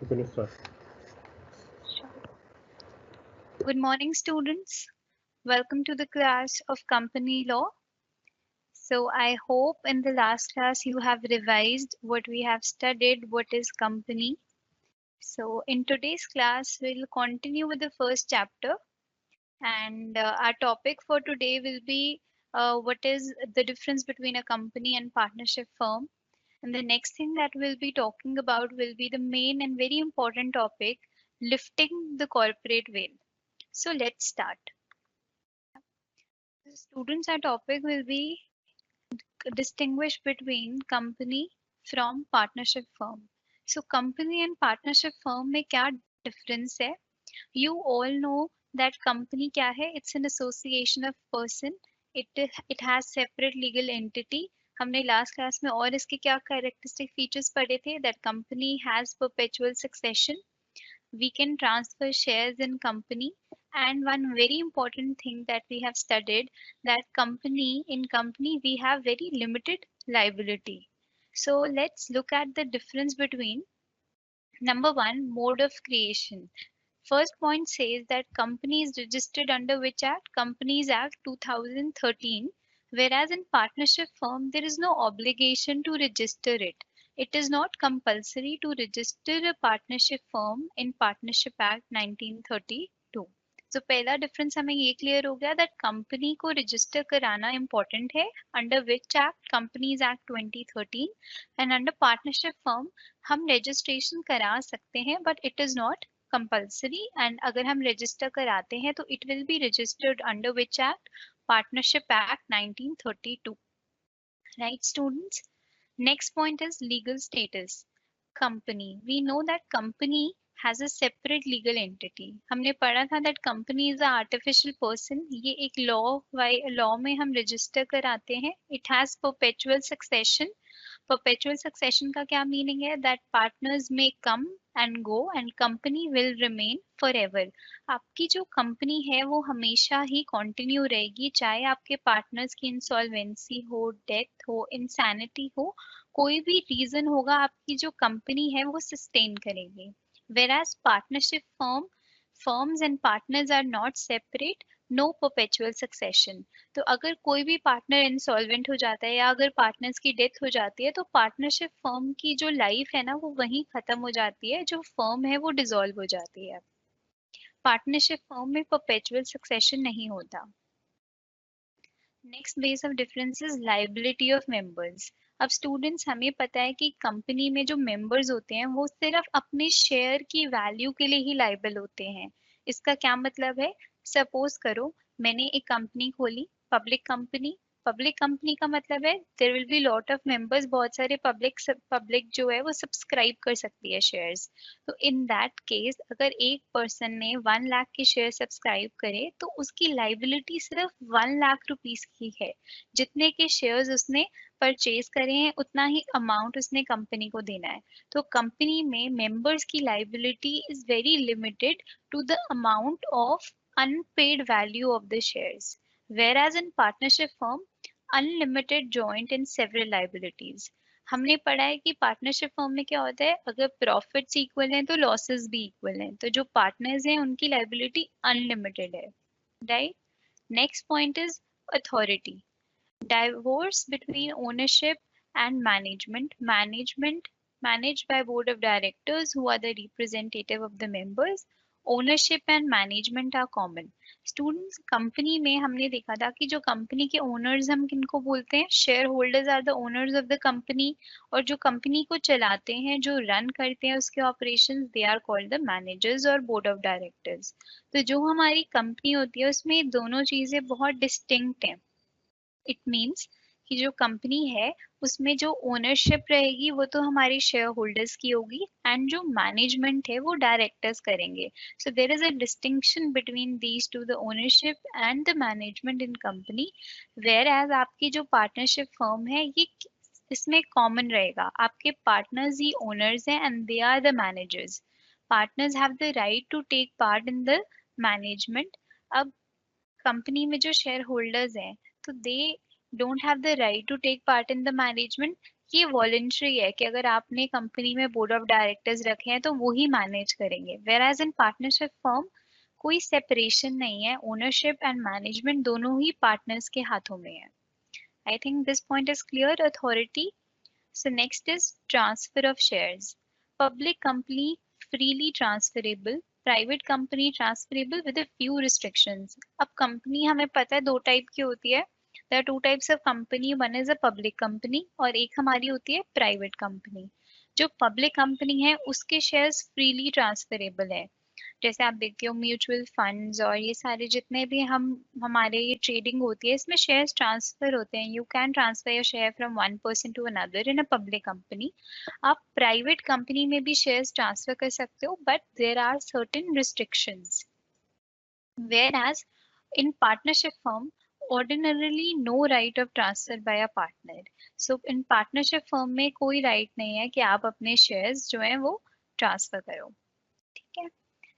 You can start. Sure. Good morning, students. Welcome to the class of company law. So I hope in the last class you have revised what we have studied, what is company. So in today's class, we'll continue with the first chapter, and our topic for today will be what is the difference between a company and partnership firm. And the next thing that we'll be talking about will be the main and very important topic, lifting the corporate veil. So let's start. Students, our topic will be distinguish between company from partnership firm. So company and partnership firm में क्या difference है? You all know that company क्या है? It's an association of person. It has separate legal entity. हमने last class में और इसके क्या characteristic features पढ़े थे? That company has perpetual succession. We can transfer shares in company, and one very important thing that we have studied, that company we have very limited liability. So let's look at the difference between number one, mode of creation. First point says that company is registered under which act? Companies Act 2013. Whereas in partnership firm, there is no obligation to register it. It is not compulsory to register a partnership firm in Partnership Act 1932. So पहला difference हमें ये clear हो गया that company को register कराना important है under which act? Companies Act 2013, and under partnership firm हम registration करा सकते हैं but it is not compulsory, and अगर हम register कराते हैं तो it will be registered under which act? Partnership Act 1932. Right, students? Next point is legal status. Company. We know that company has a separate legal entity. हमने पढ़ा था that company is a artificial person. ये एक law में हम register कराते हैं. It has perpetual succession. Perpetual succession का क्या meaning है? That partners may come and go and company will remain forever. आपकी जो company है वो हमेशा ही continue रहेगी, चाहे आपके partners की insolvency हो, death हो, insanity हो, कोई भी reason होगा, आपकी जो company है वो sustain करेगी. Whereas partnership firms and partners are not separate, no perpetual succession. तो अगर कोई भी पार्टनर इंसॉल्वेंट हो जाता है या अगर पार्टनर्स की डेथ हो जाती है तो पार्टनरशिप फर्म की जो लाइफ है ना वो वहीं खत्म हो जाती है, जो फर्म है वो डिसॉल्व हो जाती है. पार्टनरशिप फर्म में परपेचुअल सक्सेशन नहीं होता. Next base of difference is liability of members. अब स्टूडेंट्स, हमें पता है कि कंपनी में जो मेंबर्स होते हैं वो सिर्फ अपने शेयर की वैल्यू के लिए ही लाइबल होते हैं. इसका क्या मतलब है? सपोज करो मैंने एक कंपनी खोली, पब्लिक कंपनी का मतलब है there will be lot of members, बहुत सारे पब्लिक जो है वो सब्सक्राइब कर सकती है शेयर्स. तो इन दैट केस अगर एक पर्सन ने 1 लाख के शेयर सब्सक्राइब करे तो उसकी लाइबिलिटी सिर्फ 1 लाख रुपीस की है. जितने के शेयर्स उसने परचेज करे हैं उतना ही अमाउंट उसने कंपनी को देना है. तो कंपनी में मेंबर्स की liability is very limited to the amount of unpaid value of the shares, whereas in partnership firm unlimited joint and several liabilities. हमने पढ़ा है कि पार्टनरशिप फर्म में क्या होता है, अगर प्रॉफिट्स इक्वल हैं तो लॉसेस भी इक्वल हैं, तो जो पार्टनर्स हैं उनकी लाइबिलिटी अनलिमिटेड है. Right. Next point is authority. Divorce between ownership and management managed by board of directors who are the representative of the members. Ownership and management are common. Students, company में हमने देखा था कि जो company के owners हम किनको बोलते हैं? Shareholders are the owners of the company. और जो कंपनी को चलाते हैं, जो रन करते हैं उसके operations, they are called the managers और बोर्ड ऑफ डायरेक्टर्स. तो जो हमारी कंपनी होती है उसमें दोनों चीजें बहुत डिस्टिंक्ट हैं. इट मीन्स कि जो कंपनी है उसमें जो ओनरशिप रहेगी वो तो हमारे शेयर होल्डर्स की होगी, एंड जो मैनेजमेंट है वो डायरेक्टर्स करेंगे. So there is a distinction between these two, the ownership and the management in company. Whereas आपकी जो पार्टनरशिप फर्म है ये इसमें कॉमन रहेगा, आपके पार्टनर्स ही ओनर्स हैं and they are the managers. Partners have the right to take part in the management. अब कंपनी में जो शेयर होल्डर्स हैं तो they don't have the right to take part in the management. ये voluntary है कि अगर आपने कंपनी में बोर्ड ऑफ डायरेक्टर्स रखे हैं तो वो ही मैनेज करेंगे। Whereas in partnership firm कोई सेपरेशन नहीं है, ओनरशिप एंड मैनेजमेंट दोनों ही पार्टनर्स के हाथों में है। I think this point is clear. Authority, so next is transfer of shares. Public company freely transferable, private company transferable with a few restrictions. अब company हमें पता है दो टाइप की होती है। There are two types of company. One is a public company और एक हमारी होती है private company. जो public company है उसके shares freely transferable है। जैसे आप देखते हो म्यूचुअल फंड्स और ये सारे जितने भी हमारे ये ट्रेडिंग होती है इसमें शेयर्स ट्रांसफर होते हैं। You can transfer your share from one person to another in a public company. आप प्राइवेट कंपनी में भी शेयर्स ट्रांसफर कर सकते हो but there are certain restrictions. Whereas in partnership firm ordinarily no right of transfer by a partner. So in partnership firm में कोई right नहीं है कि आप अपने shares जो है वो ट्रांसफर करो। ठीक है।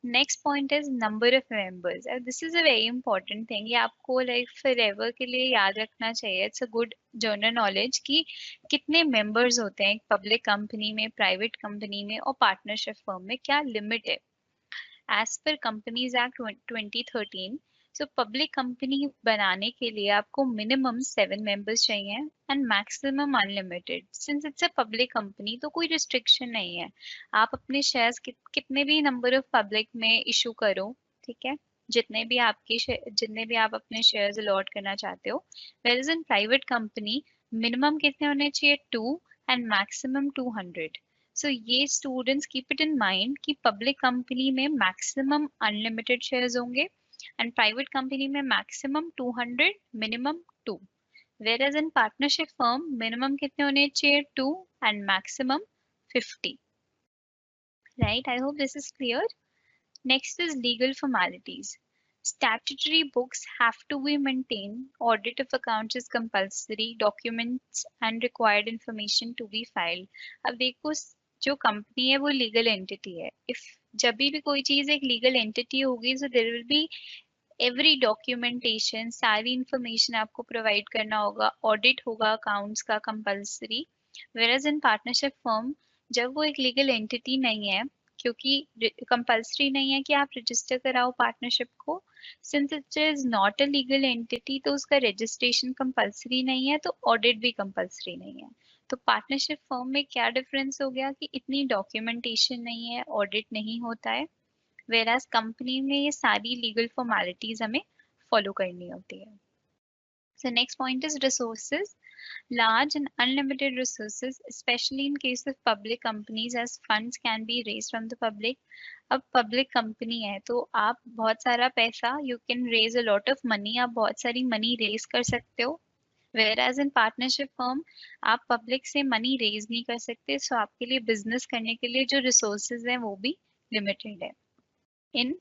Next point is number of members. This is a very important thing, ये आपको लाइक फॉरएवर के लिए याद रखना चाहिए। It's a good general knowledge कि कितने मेंबर्स होते हैं एक पब्लिक कंपनी में, प्राइवेट कंपनी में और पार्टनरशिप फर्म में, क्या लिमिट है। As per companies act 2013, so public company बनाने के लिए आपको मिनिमम 7 मेंबर्स चाहिए and maximum unlimited. Since it's a public company तो कोई रिस्ट्रिक्शन नहीं है, आप अपने शेयर्स कितने भी नंबर ऑफ पब्लिक में इशू करो। ठीक है, जितने भी आप अपने शेयर्स अलॉट करना चाहते हो। Where in private company minimum कितने होने चाहिए, 2 एंड मैक्सिमम 200। सो ये students keep it in mind कि पब्लिक कंपनी में मैक्सिमम अनलिमिटेड शेयर्स होंगे एंड प्राइवेट कंपनी में maximum 200, minimum 2। whereas in partnership firm minimum कितने होने चाहिए, 2 and maximum 50। right, I hope this is clear. Next is legal formalities. Statutory books have to be maintained, audit of accounts is compulsory, documents and required information to be filed। अब देखो जो company है वो legal entity है। If जब भी कोई चीज एक लीगल एंटिटी होगी so there will be every documentation, सारी इंफॉर्मेशन आपको प्रोवाइड करना होगा, ऑडिट होगा अकाउंट्स का compulsory. Whereas in partnership firm जब वो एक लीगल एंटिटी नहीं है, क्योंकि कंपल्सरी नहीं है कि आप रजिस्टर कराओ पार्टनरशिप को, since it is not a legal entity तो उसका रजिस्ट्रेशन कंपल्सरी नहीं है तो ऑडिट भी कंपल्सरी नहीं है। तो पार्टनरशिप फर्म में क्या डिफरेंस हो गया कि इतनी डॉक्यूमेंटेशन नहीं है, ऑडिट नहीं होता है, वेराज कंपनी में ये सारी लीगल फॉर्मेलिटीज हमें फॉलो करनी होती है। So next point is resources. Large and unlimited resources, especially in case of public companies, as funds can be raised from the public. अब पब्लिक कंपनी है तो आप बहुत सारा पैसा, you can raise a lot of money, आप बहुत सारी मनी रेज कर सकते हो। Whereas in partnership firm आप पब्लिक से मनी रेज नहीं कर सकते, सो आपके लिए बिजनेस करने के लिए जो रिसोर्सेज हैं वो भी लिमिटेड है in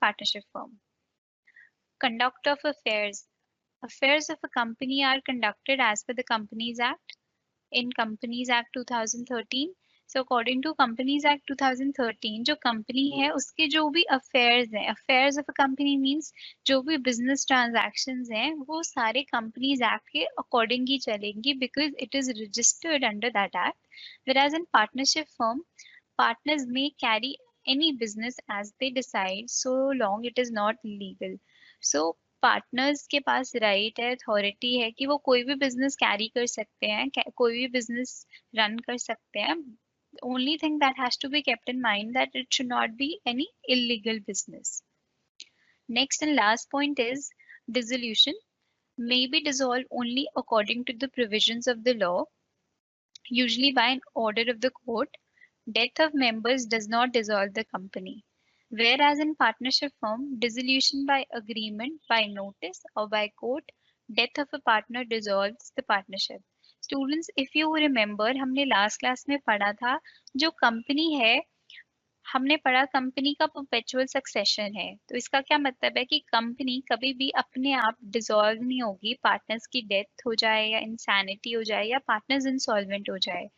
partnership firm. Conduct of affairs. Affairs of a company are conducted as per the Companies Act. In Companies Act 2013, so according to Companies Act 2013 जो कंपनी है उसके जो भी अफेयर्स हैं, affairs of a company means जो भी business transactions हैं वो सारे कंपनीज एक्ट के अकॉर्डिंग ही चलेंगी, because it is registered under that act. whereas in partnership firm partners may carry any business as they decide so long it is not legal। so partners के पास right है, authority है कि वो कोई भी business carry कर सकते हैं, कोई भी बिजनेस रन कर सकते हैं। Only thing that has to be kept in mind that it should not be any illegal business. Next and last point is dissolution may be dissolved only according to the provisions of the law, usually by an order of the court. Death of members does not dissolve the company. Whereas in partnership firm, dissolution by agreement, by notice or by court, death of a partner dissolves the partnership. Students, if you remember, हमने last class में पढ़ा था जो company है, हमने पढ़ा company का perpetual succession है। तो इसका क्या मतलब है कि कंपनी कभी भी अपने आप डिसॉल्व नहीं होगी, पार्टनर्स की डेथ हो जाए या इंसैनिटी हो जाए या पार्टनर्स इंसॉल्वेंट हो जाए।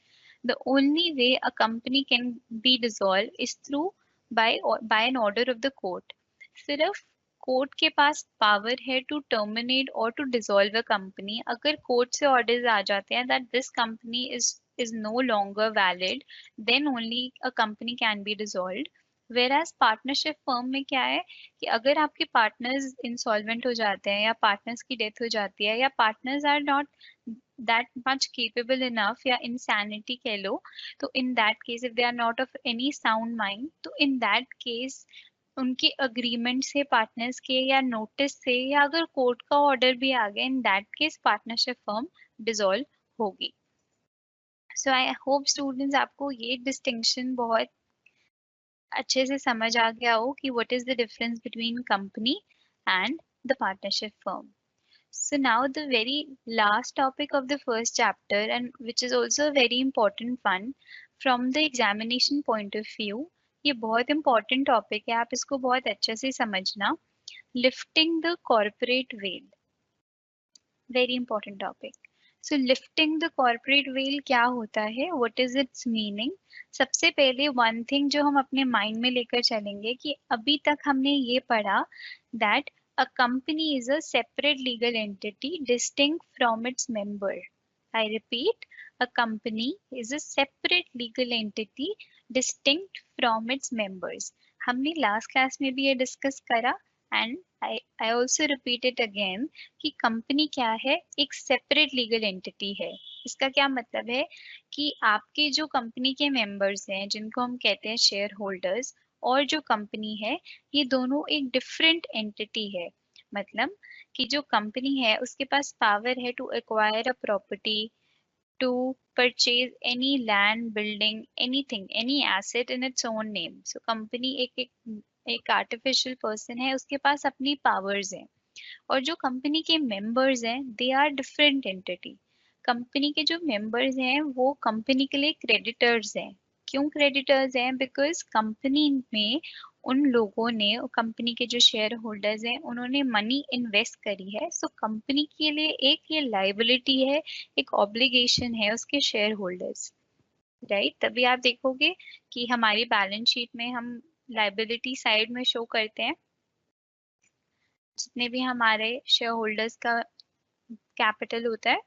The only way a company can be dissolved is through by an order of the court. सिर्फ कोर्ट के पास पावर है टू टर्मिनेट और टू डिसॉल्व अ कंपनी। अगर कोर्ट से ऑर्डर्स आ जाते हैं that this company is no longer valid, then only a company can be dissolved. Whereas partnership firm में क्या है कि अगर आपके पार्टनर्स इंसॉल्वेंट हो जाते हैं या पार्टनर्स की डेथ हो जाती है या partners are not that much capable enough या इंसैनिटी कह लो, तो in that case if they are not of any sound mind, तो इन दैट केस उनके अग्रीमेंट से पार्टनर्स के या नोटिस से या अगर कोर्ट का ऑर्डर भी आ गया, इन that case partnership firm dissolve होगी। सो आई होप स्टूडेंट्स आपको ये डिस्टिंक्शन बहुत अच्छे से समझ आ गया हो कि what is the difference between company and the partnership firm. So now the very last topic of the first chapter, and which is also a very important one from the examination point of view, ये बहुत important topic है, आप इसको बहुत अच्छे से समझना। Lifting the corporate veil, very important topic. So lifting the corporate veil क्या होता है, what is its meaning? सबसे पहले one thing जो हम अपने mind में लेकर चलेंगे कि अभी तक हमने ये पढ़ा that a company is a separate legal entity distinct from its member. I repeat, a company is a separate legal entity distinct from its members. हमने last class में भी ये discuss करा and I also repeat it again कि company क्या है, एक separate legal entity है। इसका क्या मतलब है कि आपके जो कंपनी के मेंबर्स हैं जिनको हम कहते हैं शेयर होल्डर्स और जो कंपनी है, ये दोनों एक डिफरेंट एंटिटी है। मतलब कि जो कंपनी है उसके पास पावर है to acquire a property, to purchase any land, building, anything, any asset in its own name. So company एक आर्टिफिशियल पर्सन है, उसके पास अपनी पावर्स हैं। और जो कंपनी के मेंबर्स हैं they are different entity. Company के जो मेंबर्स हैं वो कंपनी के लिए क्रेडिटर्स हैं। क्यों क्रेडिटर्स हैं? बिकॉज कंपनी में उन लोगों ने, कंपनी के जो शेयर होल्डर्स हैं उन्होंने मनी इन्वेस्ट करी है, सो कंपनी के लिए एक ये लाइबिलिटी है, एक ऑब्लिगेशन है उसके शेयर होल्डर्स, राइट। तभी आप देखोगे कि हमारी बैलेंस शीट में हम लाइबिलिटी साइड में शो करते हैं जितने भी हमारे शेयर होल्डर्स का कैपिटल होता है।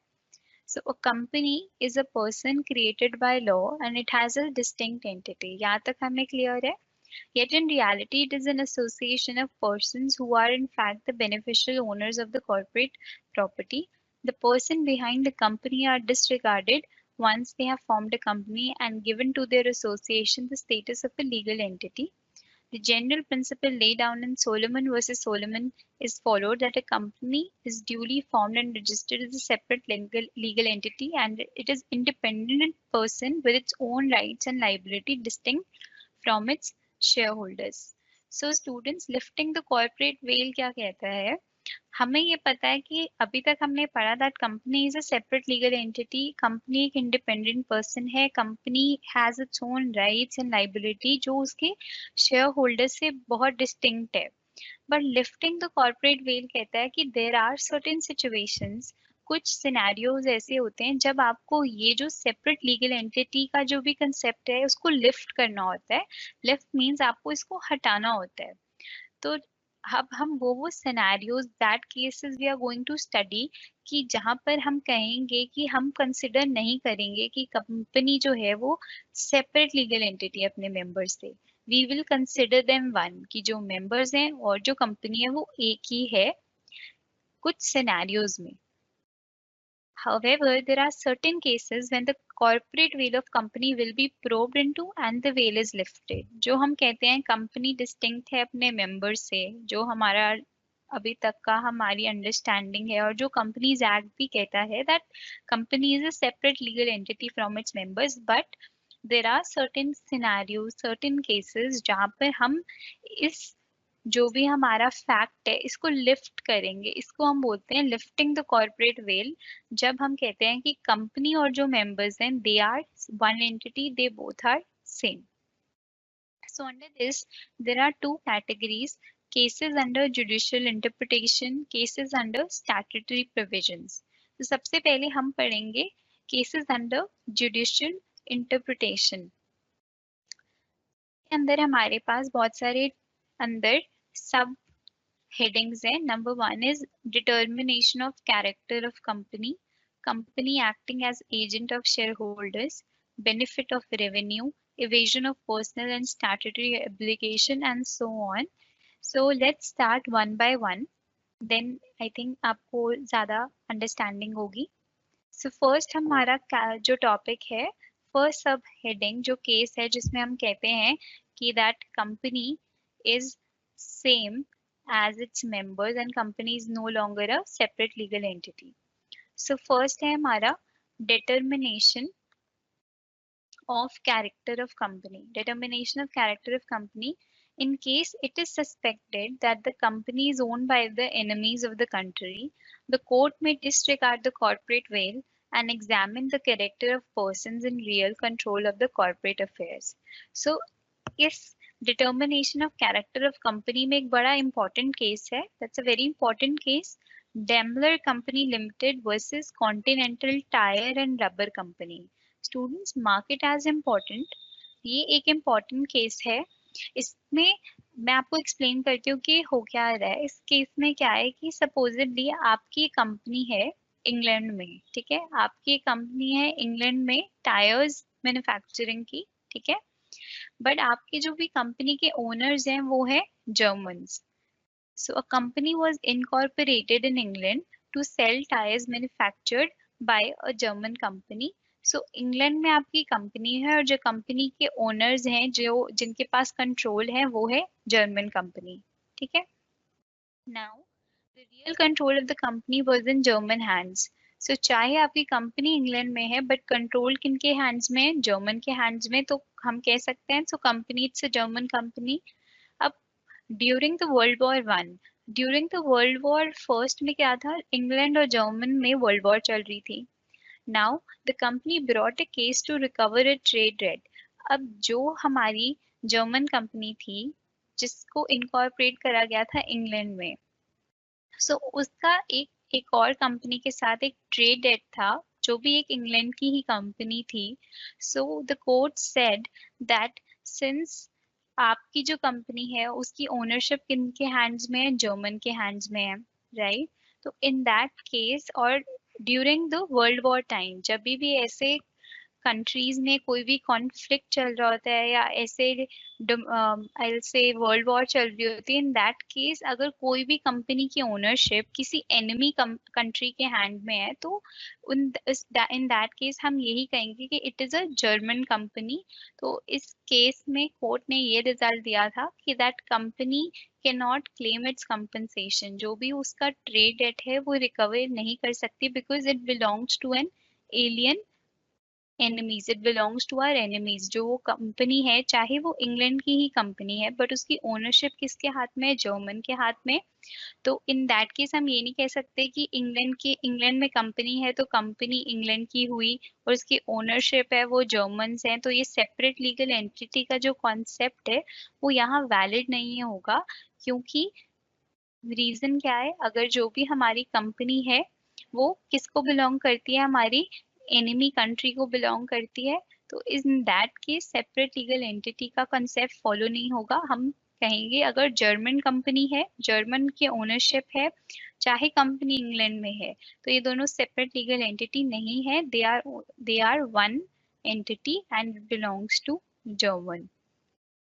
So a company is a person created by law and it has a distinct entity. यहाँ तक हमें clear है? Yet in reality, it is an association of persons who are in fact the beneficial owners of the corporate property. The person behind the company are disregarded once they have formed a company and given to their association the status of a legal entity. The general principle laid down in Solomon versus Solomon is followed that a company is duly formed and registered as a separate legal entity and it is independent person with its own rights and liability distinct from its shareholders. So students, lifting the corporate veil क्या कहता है? हमें ये पता है कि अभी तक हमने पढ़ा that company is a separate legal entity, company एक इंडिपेंडेंट पर्सन है, company has its own rights and liability जो उसके शेयर होल्डर से बहुत डिस्टिंक्ट है। But lifting the corporate well कहता है कि देर आर सर्टेन सिचुएशंस, कुछ सिनेरियोज ऐसे होते हैं जब आपको ये जो सेपरेट लीगल एंटिटी का जो भी कंसेप्ट है उसको लिफ्ट करना होता है। लिफ्ट मीन्स आपको इसको हटाना होता है। तो अब हम वो scenarios that cases we are going to study कि जहां पर हम कहेंगे कि हम कंसिडर नहीं करेंगे कि कंपनी जो है वो सेपरेट लीगल एंटिटी है अपने मेंबर्स से। We will consider them one, कि जो मेंबर्स हैं और जो कंपनी है वो एक ही है कुछ सिनेरियोज में। However, there are certain cases when the corporate veil of company will be probed into and the veil is lifted. जो हम कहते हैं company distinct है अपने members से, जो हमारा अभी तक का हमारी अंडरस्टैंडिंग है, और जो कंपनीज एक्ट भी कहता है that company is a separate legal entity from its members, but there are certain scenarios, certain cases जहाँ पर हम इस जो भी हमारा फैक्ट है इसको लिफ्ट करेंगे, इसको हम बोलते हैं लिफ्टिंग द कॉर्पोरेट वेल। जब हम कहते हैं कि कंपनी और जो मेंबर्स हैं they are one entity, they both are same. So under this, there are two categories: cases under judicial interpretation, cases under statutory provisions. तो सबसे पहले हम पढ़ेंगे cases under judicial interpretation। अंदर हमारे पास बहुत सारे अंदर सब headings हैं. Number one is determination of character of company, company acting as agent of shareholders, benefit of revenue, evasion of personal and statutory obligation, and so on. So let's start one by one. Then I think आपको ज़्यादा understanding होगी. So first हमारा जो topic है, first सब heading जो case है जिसमें हम कहते हैं कि that company is same as its members and company is no longer a separate legal entity. So first है हमारा determination of character of company. Determination of character of company. In case it is suspected that the company is owned by the enemies of the country, the court may disregard the corporate veil and examine the character of persons in real control of the corporate affairs. So, इस determination of character of company में एक बड़ा important case है. That's a very important case. Daimler Company Limited versus Continental Tire and Rubber Company. Students mark it as important. ये एक important case है. इसमें मैं आपको explain करती हूँ कि हो क्या रहा है. इस केस में क्या है कि supposedly आपकी कंपनी है इंग्लैंड में, ठीक है, आपकी कंपनी है इंग्लैंड में टायर्स मैन्युफैक्चरिंग की, ठीक है, बट आपकी जो भी कंपनी के ओनर्स हैं वो है Germans. So a company was incorporated in England to sell tyres manufactured by a German company. So England में आपकी कंपनी है और जो कंपनी के ओनर्स हैं जो जिनके पास कंट्रोल है वो है जर्मन कंपनी, ठीक है. Now the real control of the company was in German hands. So चाहे आपकी कंपनी इंग्लैंड में है बट कंट्रोल किनके हैंड्स में है, जर्मन के हैंड्स में, तो हम कह सकते हैं so company it's a German company. अब during the world war one, during the world war first में क्या था, इंग्लैंड और जर्मन में वर्ल्ड वॉर चल रही थी. Now the company brought a case to recover a trade debt. अब जो हमारी जर्मन कंपनी थी जिसको इनकॉर्पोरेट करा गया था इंग्लैंड में, सो उसका एक और कंपनी के साथ एक ट्रेड डेट था जो भी एक इंग्लैंड की ही कंपनी थी. So the court said that since आपकी जो कंपनी है उसकी ओनरशिप किनके हैंड्स में है, जर्मन के हैंड्स में है, राइट. तो इन दैट केस और during the world war time जब भी ऐसे कंट्रीज में कोई भी कॉन्फ्लिक्ट चल रहा होता है या ऐसे आई से वर्ल्ड वॉर चल रही होती है, इन दैट केस अगर कोई भी कंपनी की ओनरशिप किसी एनिमी कंट्री के हैंड में है तो इन दैट केस हम यही कहेंगे कि it is a German company. तो इस केस में कोर्ट ने ये रिजल्ट दिया था कि that company can not claim it's compensation. जो भी उसका ट्रेड डेट है वो रिकवर नहीं कर सकती because it belongs to an alien enemies. It belongs to our enemies. जो वो कंपनी है चाहे वो इंग्लैंड की ही कंपनी है बट उसकी ओनरशिप किसके हाथ में है, जर्मन के हाथ में. तो इन दैट केस हम ये नहीं कह सकते कि इंग्लैंड में कंपनी है तो कंपनी इंग्लैंड की हुई और उसकी ओनरशिप है वो जर्मन्स हैं, तो ये सेपरेट लीगल एंटिटी का जो कॉन्सेप्ट है वो यहाँ वैलिड नहीं होगा. क्योंकि रीजन क्या है, अगर जो भी हमारी कंपनी है वो किसको बिलोंग करती है, हमारी एनिमी कंट्री को बिलोंग करती है, तो in that case separate legal entity का कंसेप्ट फॉलो नहीं होगा. हम कहेंगे अगर जर्मन कंपनी है, जर्मन की ओनरशिप है, चाहे कंपनी इंग्लैंड में है, तो ये दोनों सेपरेट लीगल एंटिटी नहीं है. They are one entity and belongs to German,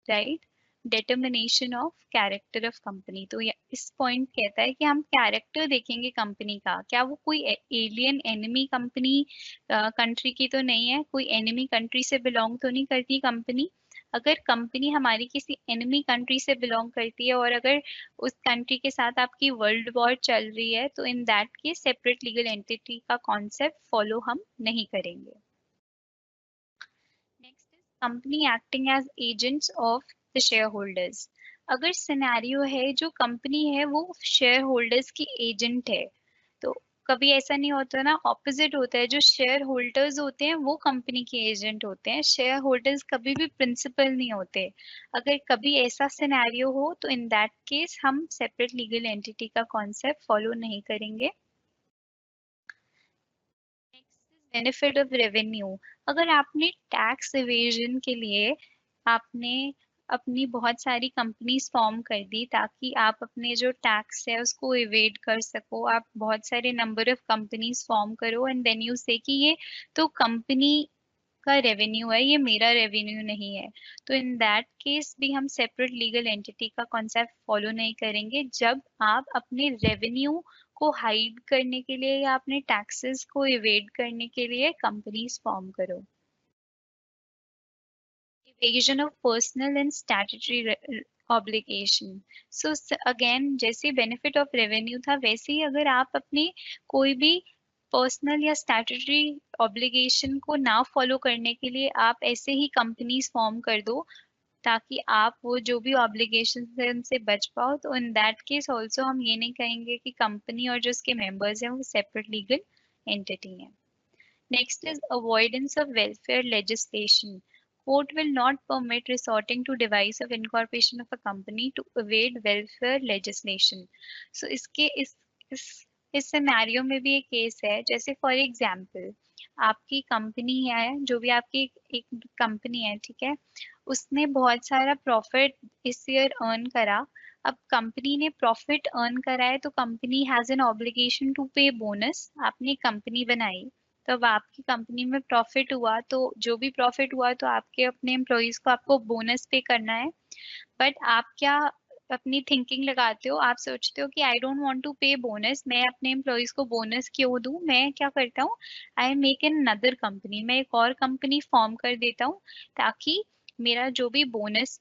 right. Determination of character of company. तो इस पॉइंट कहता है कि हम कैरेक्टर देखेंगे कंपनी का, क्या वो कोई एलियन एनिमी कंपनी कंट्री की तो नहीं है, कोई एनिमी कंट्री से बिलोंग तो नहीं करती कंपनी. अगर कंपनी हमारी किसी एनिमी कंट्री से बिलोंग करती है और अगर उस कंट्री के साथ आपकी वर्ल्ड वॉर चल रही है तो in that case separate legal entity का कॉन्सेप्ट फॉलो हम नहीं करेंगे. Next is company acting as agents of the shareholders. अगर सिनेरियो है जो कंपनी है वो शेयर होल्डर्स की एजेंट है, तो कभी ऐसा नहीं होता ना, ऑपोजिट होता है, जो शेयर होल्डर्स होते हैं वो कंपनी के एजेंट होते हैं, शेयर होल्डर्स कभी भी प्रिंसिपल नहीं होते. अगर कभी ऐसा सिनेरियो हो तो इन दैट केस हम सेपरेट लीगल एंटिटी का कॉन्सेप्ट फॉलो नहीं करेंगे. Benefit of revenue. अगर आपने टैक्स इवेजन के लिए आपने अपनी बहुत सारी कंपनीज फॉर्म कर दी ताकि आप अपने जो टैक्स है उसको इवेड कर सको, आप बहुत सारे नंबर ऑफ कंपनीज फॉर्म करो एंड देन यू से कि ये तो कंपनी का रेवेन्यू है, ये मेरा रेवेन्यू नहीं है। तो इन दैट केस भी हम सेपरेट लीगल एंटिटी का कॉन्सेप्ट फॉलो नहीं करेंगे जब आप अपने रेवेन्यू को हाइड करने के लिए या अपने टैक्सेस को इवेड करने के लिए कंपनीज फॉर्म करो। Evasion of personal and statutory obligation. So again जैसे benefit of revenue था वैसे ही अगर आप अपनी कोई भी पर्सनल या स्टैट्यूटरी ऑब्लिगेशन को ना फॉलो करने के लिए आप ऐसे ही कंपनीज फॉर्म कर दो ताकि आप वो जो भी ऑब्लिगेशन है उनसे बच पाओ, तो इन दैट केस ऑल्सो हम ये नहीं कहेंगे कि कंपनी और जो उसके मेंबर्स हैं वो सेपरेट लीगल एंटिटी है। Next is avoidance of welfare legislation. Court will not permit resorting to device of incorporation of a company to evade welfare legislation. So इस सिनेरियो में भी एक केस है, जैसे फॉर एग्जांपल आपकी कंपनी है, जो भी आपकी एक कंपनी है, ठीक है, उसने बहुत सारा प्रॉफिट इस ईयर अर्न करा। अब कंपनी ने प्रॉफिट अर्न करा है तो company has an obligation to pay bonus. आपने कंपनी बनाई तो अब आपकी कंपनी में प्रॉफिट हुआ, तो जो भी प्रॉफिट हुआ तो आपके अपने एम्प्लॉयज को आपको बोनस पे करना है। बट आप क्या अपनी थिंकिंग लगाते हो, आप सोचते हो कि I don't want to pay bonus, मैं अपने एम्प्लॉयज को बोनस क्यों दूं, मैं क्या करता हूँ, I make an another company, मैं एक और कंपनी फॉर्म कर देता हूँ ताकि मेरा जो भी बोनस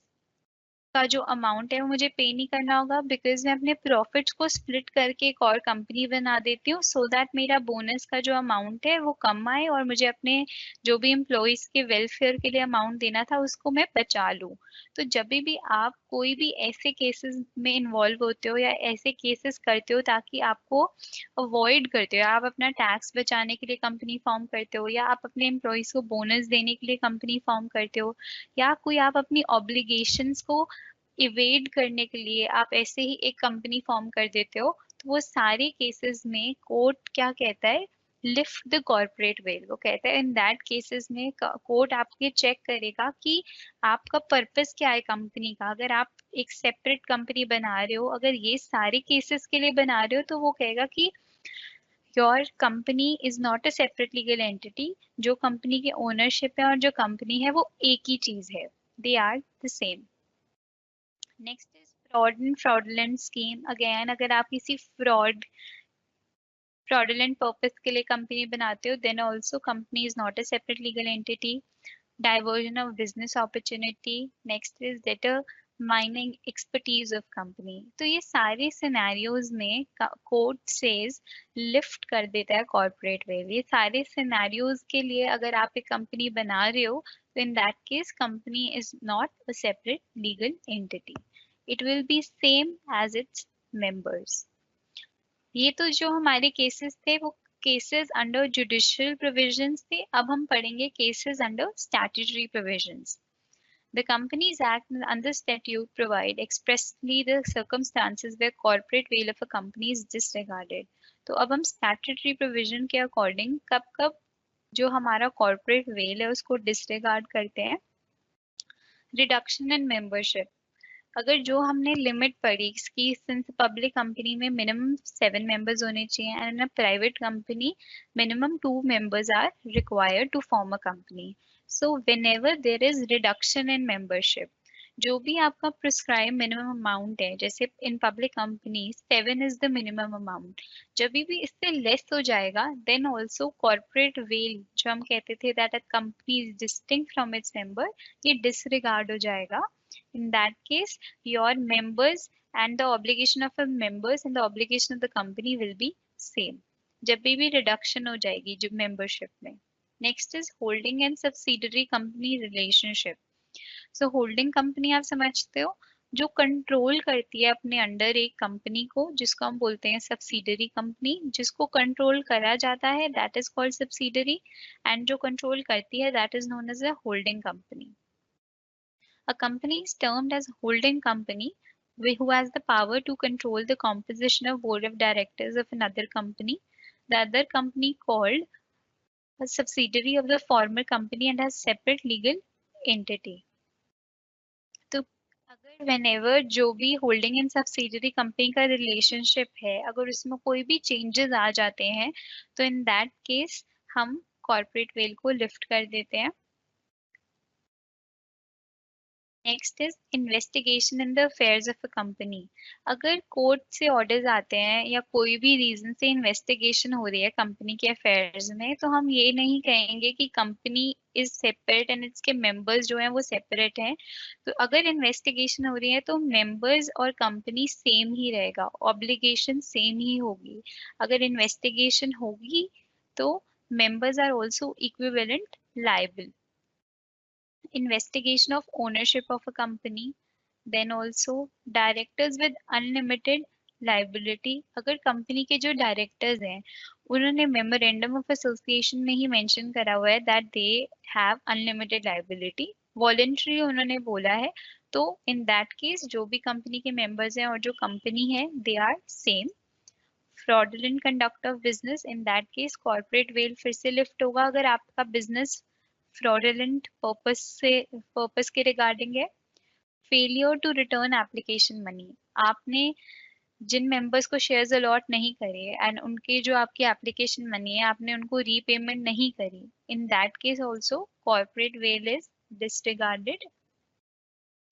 का जो अमाउंट है वो मुझे पे नहीं करना होगा, बिकॉज मैं अपने प्रॉफिट्स को स्प्लिट करके एक और कंपनी बना देती हूँ सो दैट मेरा बोनस का जो अमाउंट है वो कम आए और मुझे अपने जो भी एम्प्लॉयज के वेलफेयर के लिए अमाउंट देना था उसको मैं बचा लूँ। तो जब भी आप कोई भी ऐसे केसेस में इन्वॉल्व होते हो या ऐसे केसेस करते हो ताकि आपको अवॉइड करते हो, आप अपना टैक्स बचाने के लिए कंपनी फॉर्म करते हो या आप अपने एम्प्लॉयज को बोनस देने के लिए कंपनी फॉर्म करते हो या कोई आप अपनी ऑब्लिगेशंस को इवेड करने के लिए आप ऐसे ही एक कंपनी फॉर्म कर देते हो, तो वो सारे केसेस में कोर्ट क्या कहता है, लिफ्ट द कॉर्पोरेट वेल। वो कहता है इन दैट केसेस में कोर्ट आपके चेक करेगा कि आपका पर्पस क्या है कंपनी का। अगर आप एक सेपरेट कंपनी बना रहे हो, अगर ये सारे केसेस के लिए बना रहे हो, तो वो कहेगा कि your company is not a separate legal entity. जो कंपनी के ओनरशिप है और जो कंपनी है वो एक ही चीज है, they are the same. Next is fraud and fraudulent scheme. Again अगर आप किसी फ्रॉडुलेंट पर्पस के लिए कंपनी बनाते हो, then also company is not a separate legal entity. Diversion of business opportunity. Next is determining expertise of company। तो ये सारे सिनेरियोज में कोर्ट सेज लिफ्ट कर देता है कॉर्पोरेट वेल। ये सारे सिनेरियोज के लिए अगर आप एक कंपनी बना रहे हो तो in that case company is not a separate legal entity, it will be same as its members. ये तो जो हमारे केसेस थे वो केसेस अंडर जुडिशियल प्रोविजंस थे। अब हम पढ़ेंगे cases under statutory provisions. The Companies Act and the statute provide expressly the circumstances where corporate veil of a company is disregarded। तो अब हम statutory provision के अकॉर्डिंग कब कब जो हमारा corporate veil है उसको disregard करते हैं। Reduction in membership। अगर जो हमने लिमिट पढ़ी कि सिंस पब्लिक कंपनी में मिनिमम 7 मेंबर्स होने चाहिए and in a private company minimum 2 members are required to form a company, so whenever there is reduction in membership, जो भी आपका प्रिस्क्राइब मिनिमम अमाउंट है, जैसे in public company 7 is the minimum amount, जब भी इससे लेस हो जाएगा देन ऑल्सो कॉर्पोरेट वेल जो हम कहते थे that a company is distinct from its member, ये डिसरिगार्ड हो जाएगा। In that case, your members and the obligation of the members and the obligation of the company will be same। जब भी reduction हो जाएगी जो membership में। Next is holding and subsidiary company relationship। So holding company आप समझते हो, जो कंट्रोल करती है अपने अंडर एक कंपनी को, जिसको हम बोलते हैं सब्सिडरी कंपनी। जिसको कंट्रोल करा जाता है that is called subsidiary, and जो कंट्रोल करती है that is known as a holding company. A company is termed as a holding company who has the power to control the composition of board of directors of another company. The other company called a subsidiary of the former company and has separate legal entity। तो whenever जो भी holding and subsidiary company का relationship है, अगर उसमें कोई भी changes आ जाते हैं, तो इन दैट केस हम कॉर्पोरेट वेल को लिफ्ट कर देते हैं। Next is investigation in the affairs of a company. अगर कोर्ट से ऑर्डर्स आते हैं या कोई भी रीजन से इन्वेस्टिगेशन हो रही है कंपनी के अफेयर्स में, तो हम ये नहीं कहेंगे कि कंपनी इज सेपरेट एंड इसके मेंबर्स जो हैं वो सेपरेट हैं। तो अगर इन्वेस्टिगेशन हो रही है तो मेंबर्स और कंपनी सेम ही रहेगा, ऑब्लिगेशन सेम ही होगी। अगर इन्वेस्टिगेशन होगी तो members are also equivalent liable. Investigation of ownership of a company, then also directors with unlimited liability। अगर कंपनी के जो डायरेक्टर्स हैं उन्होंने मेमोरेंडम ऑफ एसोसिएशन में ही मेंशन करा हुआ है that they have unlimited liability, voluntary उन्होंने बोला है, तो इन दैट केस जो भी कंपनी के मेंबर्स हैं और जो कंपनी है they are same. Fraudulent conduct of business, in that case corporate veil फिर से लिफ्ट होगा अगर आपका बिजनेस फ्रॉडुलेंट पर्पस के रिगार्डिंग है। Failure to return application money, आपने जिन मेंबर्स को शेयर्स अलॉट नहीं करे एंड उनके जो आपकी एप्लीकेशन मनी है आपने उनको रीपेमेंट नहीं करी, इन that case also corporate veil is disregarded.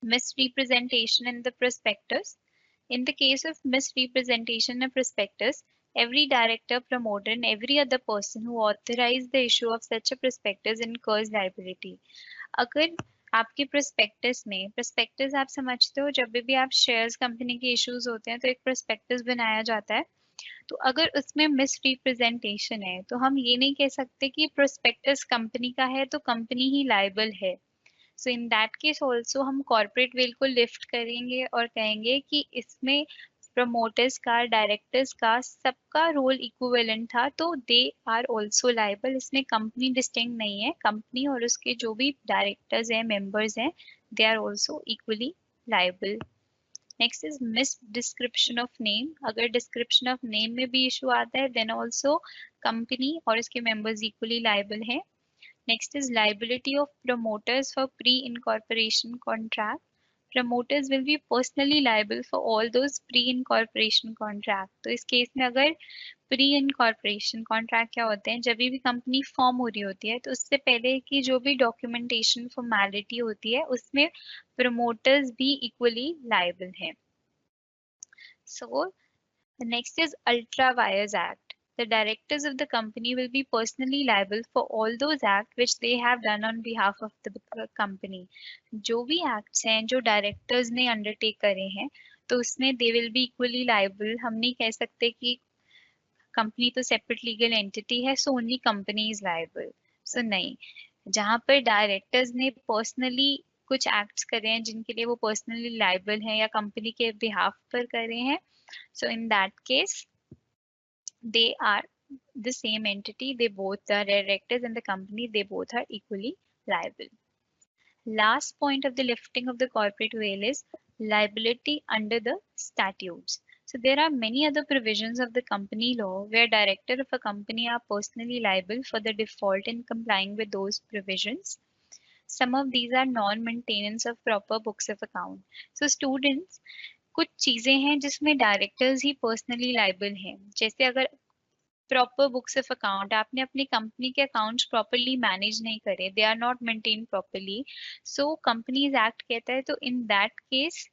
Misrepresentation in the prospectus. In the case of misrepresentation in prospectus, every director, promoter, and every other person who authorized the issue of such a prospectus incurs liability. अगर आपके prospectus में, prospectus आप समझते हो जब भी आप shares company के इश्यूज होते हैं तो एक प्रोस्पेक्टस बनाया जाता है, तो अगर उसमें मिस रिप्रेजेंटेशन है तो हम ये नहीं कह सकते कि प्रोस्पेक्टस कंपनी का है तो कंपनी ही लाइबल है। So in that case also हम कॉर्पोरेट वेल को लिफ्ट करेंगे और कहेंगे कि इसमें प्रमोटर्स का, डायरेक्टर्स का, सबका रोल इक्विवेलेंट था, तो दे आर ऑल्सो लाइबल। इसमें कंपनी डिस्टिंक्ट नहीं है, कंपनी और उसके जो भी डायरेक्टर्स हैं, मेंबर्स हैं, they are also equally liable. Next is misdescription of name. अगर डिस्क्रिप्शन ऑफ नेम में भी इशू आता है देन ऑल्सो कंपनी और इसके मेंबर्स इक्वली लाइबल हैं। Next is liability of promoters for pre-incorporation contract. Promoters will be personally liable for all those pre-incorporation contract. तो इस केस में अगर pre-incorporation contract क्या होते हैं, जब भी कंपनी फॉर्म हो रही होती है तो उससे पहले की जो भी डॉक्यूमेंटेशन फॉर्मेलिटी होती है उसमें promoters भी equally liable हैं। So the next is Ultra Vires Act. The directors of the company will be personally liable for all those acts which they have done on behalf of the company. जो भी acts हैं जो directors ने undertake करे हैं तो उसमें they will be equally liable। हम नहीं कह सकते कि कंपनी तो सेपरेट लीगल एंटिटी है so only company is liable. So नहीं, जहाँ पर डायरेक्टर्स ने पर्सनली कुछ एक्ट्स करे हैं जिनके लिए वो पर्सनली लाइबल हैं या कंपनी के बिहाफ पर करे हैं, so in that case they are the same entity, they both are directors and the company, they both are equally liable. Last point of the lifting of the corporate veil is liability under the statutes. So there are many other provisions of the company law where director of a company are personally liable for the default in complying with those provisions. Some of these are non-maintenance of proper books of account. So students, कुछ चीजें हैं जिसमें directors ही personally liable हैं, जैसे अगर proper books of account, आपने अपनी company के अकाउंट्स प्रॉपरली मैनेज नहीं करे, they are not maintain properly, so companies act कहता है, तो इन दैट केस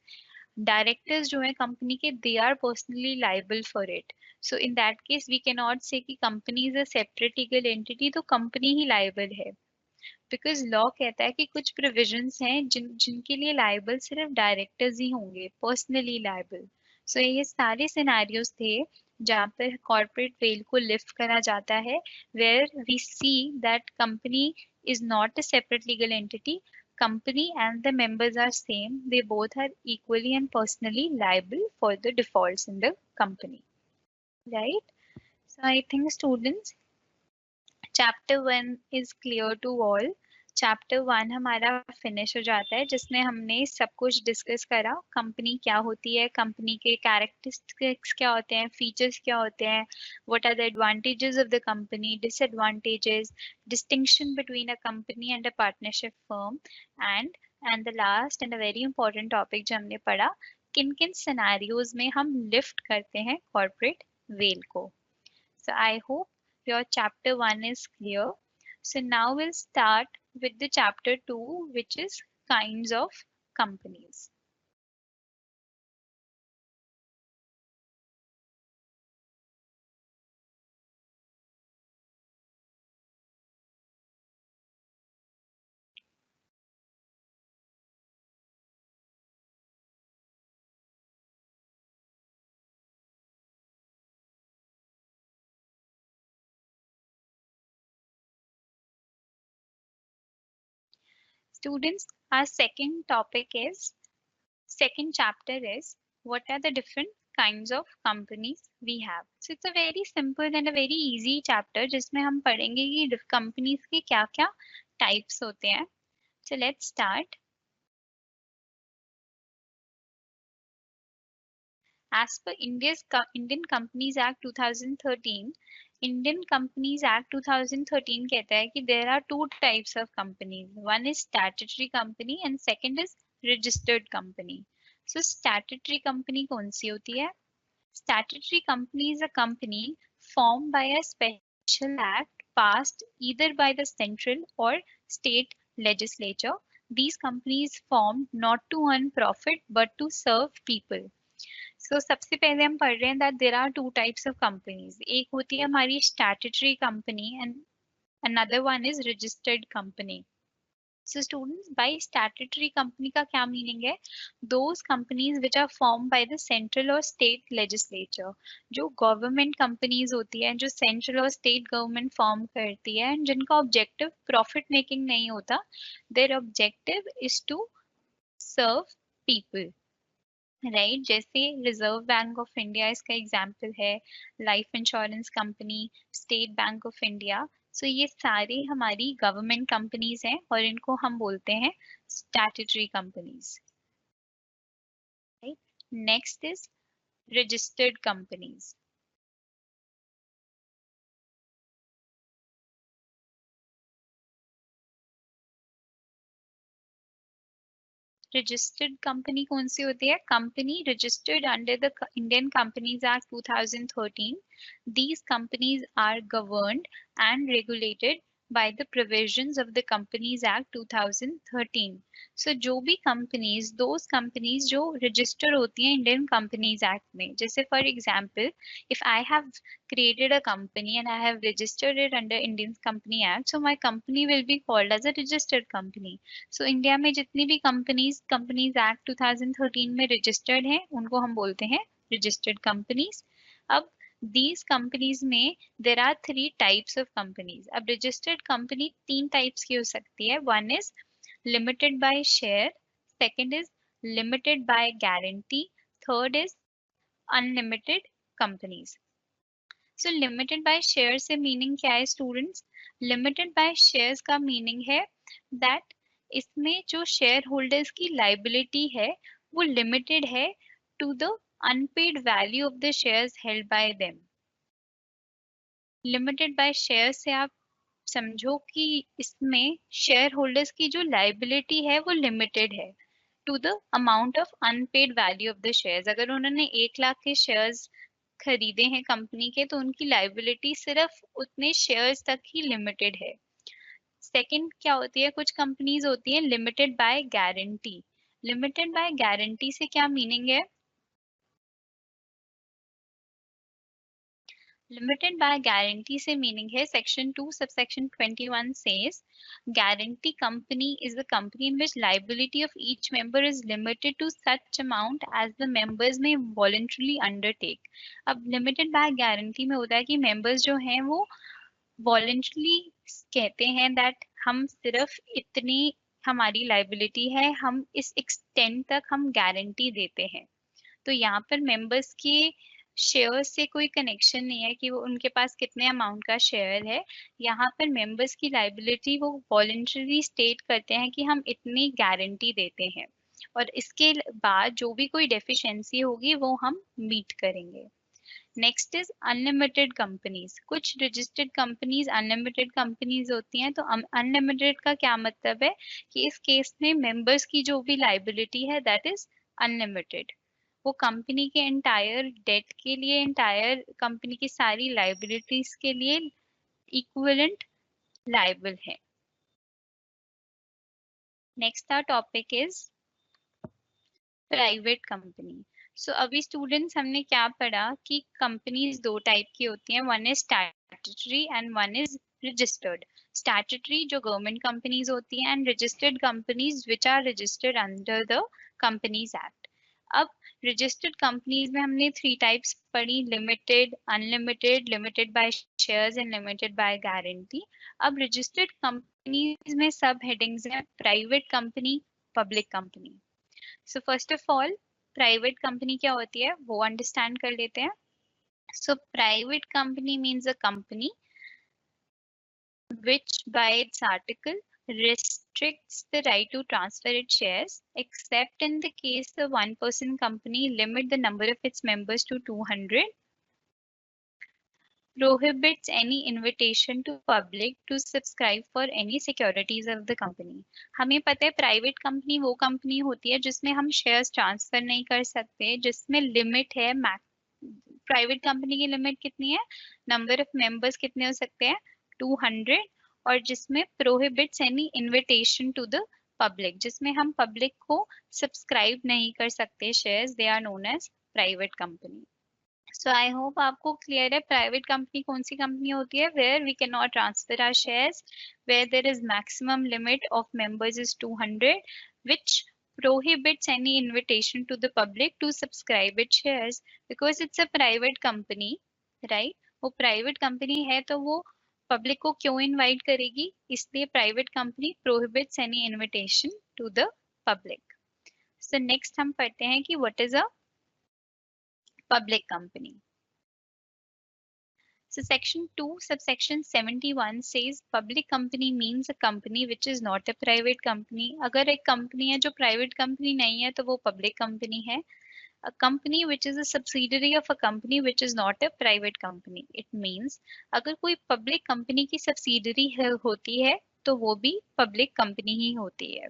डायरेक्टर्स जो है कंपनी के they are personally liable for it. So in that case we can not say कि company is a separate legal entity तो company ही liable है, बिकॉज लॉ कहता है कि कुछ प्रोविजंस हैं जिनके लिए लाइबल सिर्फ डायरेक्टर्स ही होंगे, पर्सनली लाइबल। सो ये सारे सिनेरियोज थे जहाँ पर कॉर्पोरेट वेल को लिफ्ट करा जाता है, where we see that company is not a separate legal entity, company and the members are same, they both are equally and personally liable for the defaults in the company, right? So I think students, chapter 1 is clear to all. Chapter 1 हमारा finish हो जाता है जिसमें हमने सब कुछ discuss करा, company क्या होती है, कंपनी के कैरेक्टरिस्टिक्स क्या होते हैं, फीचर्स क्या होते हैं, what are the advantages of the company, disadvantages, distinction between a company and a partnership firm, and and the last and a very important topic जो हमने पढ़ा, किन किन सिनेरियोज में हम लिफ्ट करते हैं कॉर्पोरेट वेल को. So I hope your chapter 1 is clear. So now we'll start with the chapter 2, which is kinds of companies. Students, our second chapter is what are the different kinds of companies we have. So it's a very simple and a very easy chapter जिसमें हम पढ़ेंगे कि companies के क्या क्या types होते हैं. So let's start. As per Indian Companies Act 2013, Indian Companies Act 2013 कहता है कि there are two types of companies. One is statutory company and second is registered company. So statutory company कौन सी होती है? Statutory company is a company formed by a special act passed either by the central or state legislature. These companies formed not to earn profit but to serve people. So सबसे पहले हम पढ़ रहे हैं that there are two types of companies. एक होती है हमारी statutory company and another one is registered company. So students, by statutory company का क्या meaning है? Those companies which are formed by the central or state legislature. जो government companies होती है, जो central और state government form करती है, and जिनका objective profit making नहीं होता, their objective is to serve people. Right जैसे रिजर्व बैंक ऑफ इंडिया इसका एग्जाम्पल है, life insurance company, state bank of India. So ये सारे हमारी गवर्नमेंट कंपनीज हैं और इनको हम बोलते हैं statutory companies. Right, next is registered companies. Registered company कौन सी होती है? Company registered under the Indian companies act 2013. These companies are governed and regulated by the provisions of the Companies Act 2013. So जो भी companies, those companies जो register होती हैं Indian Companies Act में, जैसे for example, if I have created a company and I have registered it under Indian Company Act, so my company will be called as a registered company. So India में जितनी भी companies act 2013 में registered हैं उनको हम बोलते हैं registered companies. अब these companies में there are three types of companies. अब registered company तीन types की हो सकती है. One is limited by share, second is limited by guarantee, third is unlimited companies. So limited by share से meaning क्या है students? Limited by shares का meaning है that इसमें जो शेयर होल्डर्स की लाइबिलिटी है वो लिमिटेड है to the unpaid value of the shares held by them. Limited by share से आप समझो कि इसमें शेयर होल्डर्स की जो लाइबिलिटी है वो लिमिटेड है to the amount of unpaid value of the shares. अगर उन्होंने 1 लाख के शेयर्स खरीदे हैं कंपनी के तो उनकी लाइबिलिटी सिर्फ उतने शेयर्स तक ही लिमिटेड है. सेकंड क्या होती है? कुछ कंपनीज होती है limited by guarantee. Limited by guarantee से क्या मीनिंग है? लिमिटेड बाय गारंटी से मीनिंग है section 2 subsection 21 says guarantee company is the company in which liability of each member is limited to such amount as the members may voluntarily undertake. अब limited by guarantee में होता है कि members जो हैं वो वॉलेंटरली कहते हैं दैट हम सिर्फ इतनी हमारी लाइबिलिटी है, हम इस एक्सटेंट तक हम गारंटी देते हैं. तो यहाँ पर मेंबर्स के शेयर से कोई कनेक्शन नहीं है कि वो उनके पास कितने अमाउंट का शेयर है. यहाँ पर मेंबर्स की लाइबिलिटी वो वॉलेंटरली स्टेट करते हैं कि हम इतनी गारंटी देते हैं और इसके बाद जो भी कोई डेफिशिएंसी होगी वो हम मीट करेंगे. Next is unlimited companies. कुछ रजिस्टर्ड कंपनीज अनलिमिटेड कंपनीज होती हैं। तो अनलिमिटेड का क्या मतलब है कि इस केस में मेंबर्स की जो भी लाइबिलिटी है दैट इज अनलिमिटेड। वो कंपनी के एंटायर डेट के लिए, एंटायर कंपनी की सारी लाइबिलिटीज के लिए इक्विवेलेंट लाइबल है। Next our topic is private company. So अभी स्टूडेंट्स हमने क्या पढ़ा कि कंपनीज दो टाइप की होती हैं, one is statutory and one is registered. Statutory जो गवर्नमेंट कंपनीज होती हैं and registered companies which are registered under the companies act. अब रजिस्टर्ड कंपनीज में हमने थ्री टाइप्स पढ़ी, limited, unlimited, limited by shares and limited by guarantee. अब registered companies में subheadings हैं, private company, public company. So first of all private company क्या होती है वो अंडरस्टैंड कर लेते हैं। So private company means a company which by its article restricts the right to transfer its shares except in the case the one person company limit the number of its members to 200, prohibits any invitation to public to subscribe for any securities of the company। हमें पता है private company वो company होती है जिसमें हम shares transfer नहीं कर सकते, जिसमें लिमिट है। प्राइवेट कंपनी की लिमिट कितनी है, नंबर ऑफ मेंबर्स कितने हो सकते हैं, 200, और जिसमें prohibits any invitation to the public, जिसमें हम पब्लिक को सब्सक्राइब नहीं कर सकते shares, they are known as private company. So I hope आपको क्लियर है प्राइवेट कंपनी कौन सी कंपनी होती है, where we can not transfer our shares, where there is maximum limit of members is 200, which prohibits any invitation to the public to subscribe its shares because it's a private company, right? वो private company है तो वो public को क्यों invite करेगी, इसलिए private company prohibits any invitation to the public। so next हम पढ़ते हैं कि what is a public company। So section 2 subsection 71 says public company means a company which is not a private company। अगर एक company है जो private company नहीं है तो वो पब्लिक कंपनी है। A company which is a subsidiary of a company which is not a private company, it means अगर कोई पब्लिक कंपनी की सब्सिडरी होती है तो वो भी पब्लिक कंपनी ही होती है।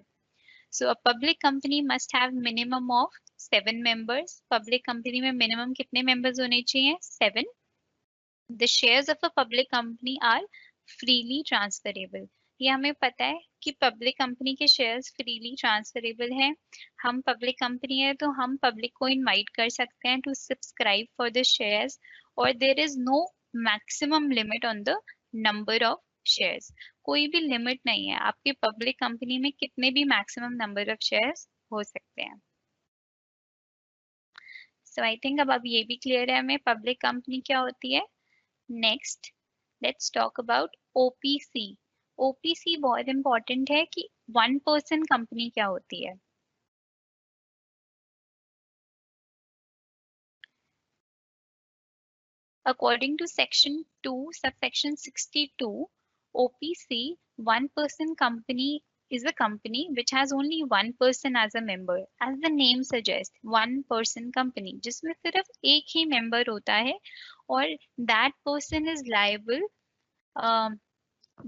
So a public company must have minimum of 7 members। Public company में मिनिमम कितने मेंबर्स होने चाहिए, 7। The shares of a public company are freely transferable। ये हमें पता है कि पब्लिक कंपनी के शेयर्स फ्रीली ट्रांसफरेबल हैं। हम पब्लिक कंपनी है तो हम पब्लिक को इनवाइट कर सकते हैं to subscribe for the shares, और there is no maximum limit on the number of shares. कोई भी लिमिट नहीं है आपकी पब्लिक कंपनी में कितने भी मैक्सिमम नंबर ऑफ शेयर्स हो सकते हैं। सो आई थिंक अब ये भी क्लियर है हमें पब्लिक कंपनी क्या होती है। Next let's talk about OPC. OPC बहुत इंपॉर्टेंट है कि वन पर्सन कंपनी क्या होती है। According to section 2 subsection 62, OPC one person company is a company which has only one person as a member, as the name suggests one person company, जिसमें सिर्फ एक ही member होता है और that person is liable,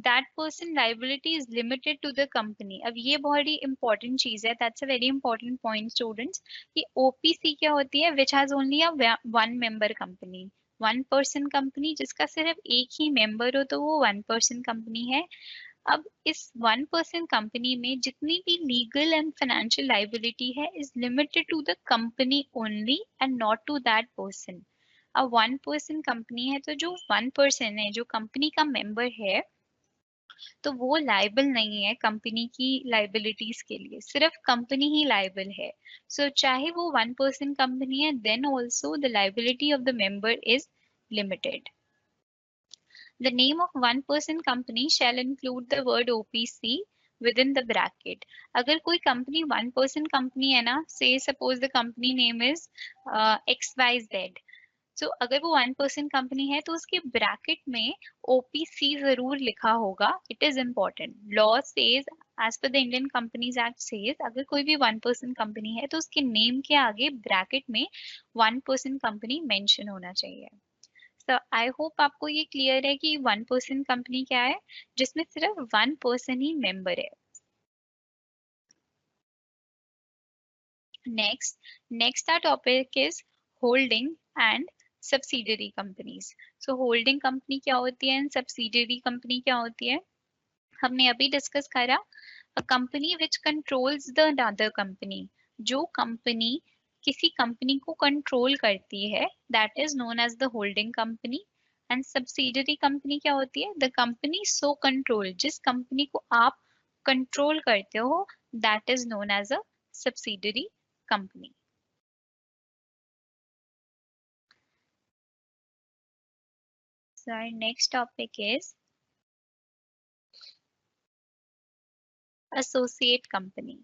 that person liability is limited to the company। अब ये बहुत ही important चीज है, that's a very important point students, कि OPC क्या होती है, which has only a one member company, one person company जिसका सिर्फ एक ही member हो तो वो one person company है। अब इस one person company में जितनी भी legal and financial liability है is limited to the company only and not to that person। अब one person company है तो जो one person है, जो company का member है, तो वो लाइबल नहीं है कंपनी की लाइबिलिटीज के लिए, सिर्फ कंपनी ही लाइबल है। सो चाहे वो वन पर्सन कंपनी है then also the liability of the member is limited. The name of one person company shall include the word OPC within the bracket। अगर कोई कंपनी वन पर्सन कंपनी है ना, say suppose the company name is XYZ, सो अगर वो one person company है तो उसके bracket में ओपीसी जरूर लिखा होगा। It is important. Law says as per the Indian companies act says अगर कोई भी वन पर्सन कंपनी है तो उसके नेम के आगे ब्रैकेट में वन पर्सन कंपनी मेंशन होना चाहिए। तो आई होप आपको ये क्लियर है कि 1% कंपनी क्या है, जिसमें सिर्फ 1% ही मेंबर है। Next our topic is holding and subsidiary companies. So holding company क्या होती है and subsidiary company क्या होती है, हमने अभी डिस्कस करा। A company which controls the other company, जो कंपनी किसी कंपनी को कंट्रोल करती है, that is known as the holding company. And subsidiary company क्या होती है, द कंपनी सो कंट्रोल, जिस कंपनी को आप कंट्रोल करते हो, that is known as a subsidiary company. So our next topic is associate company.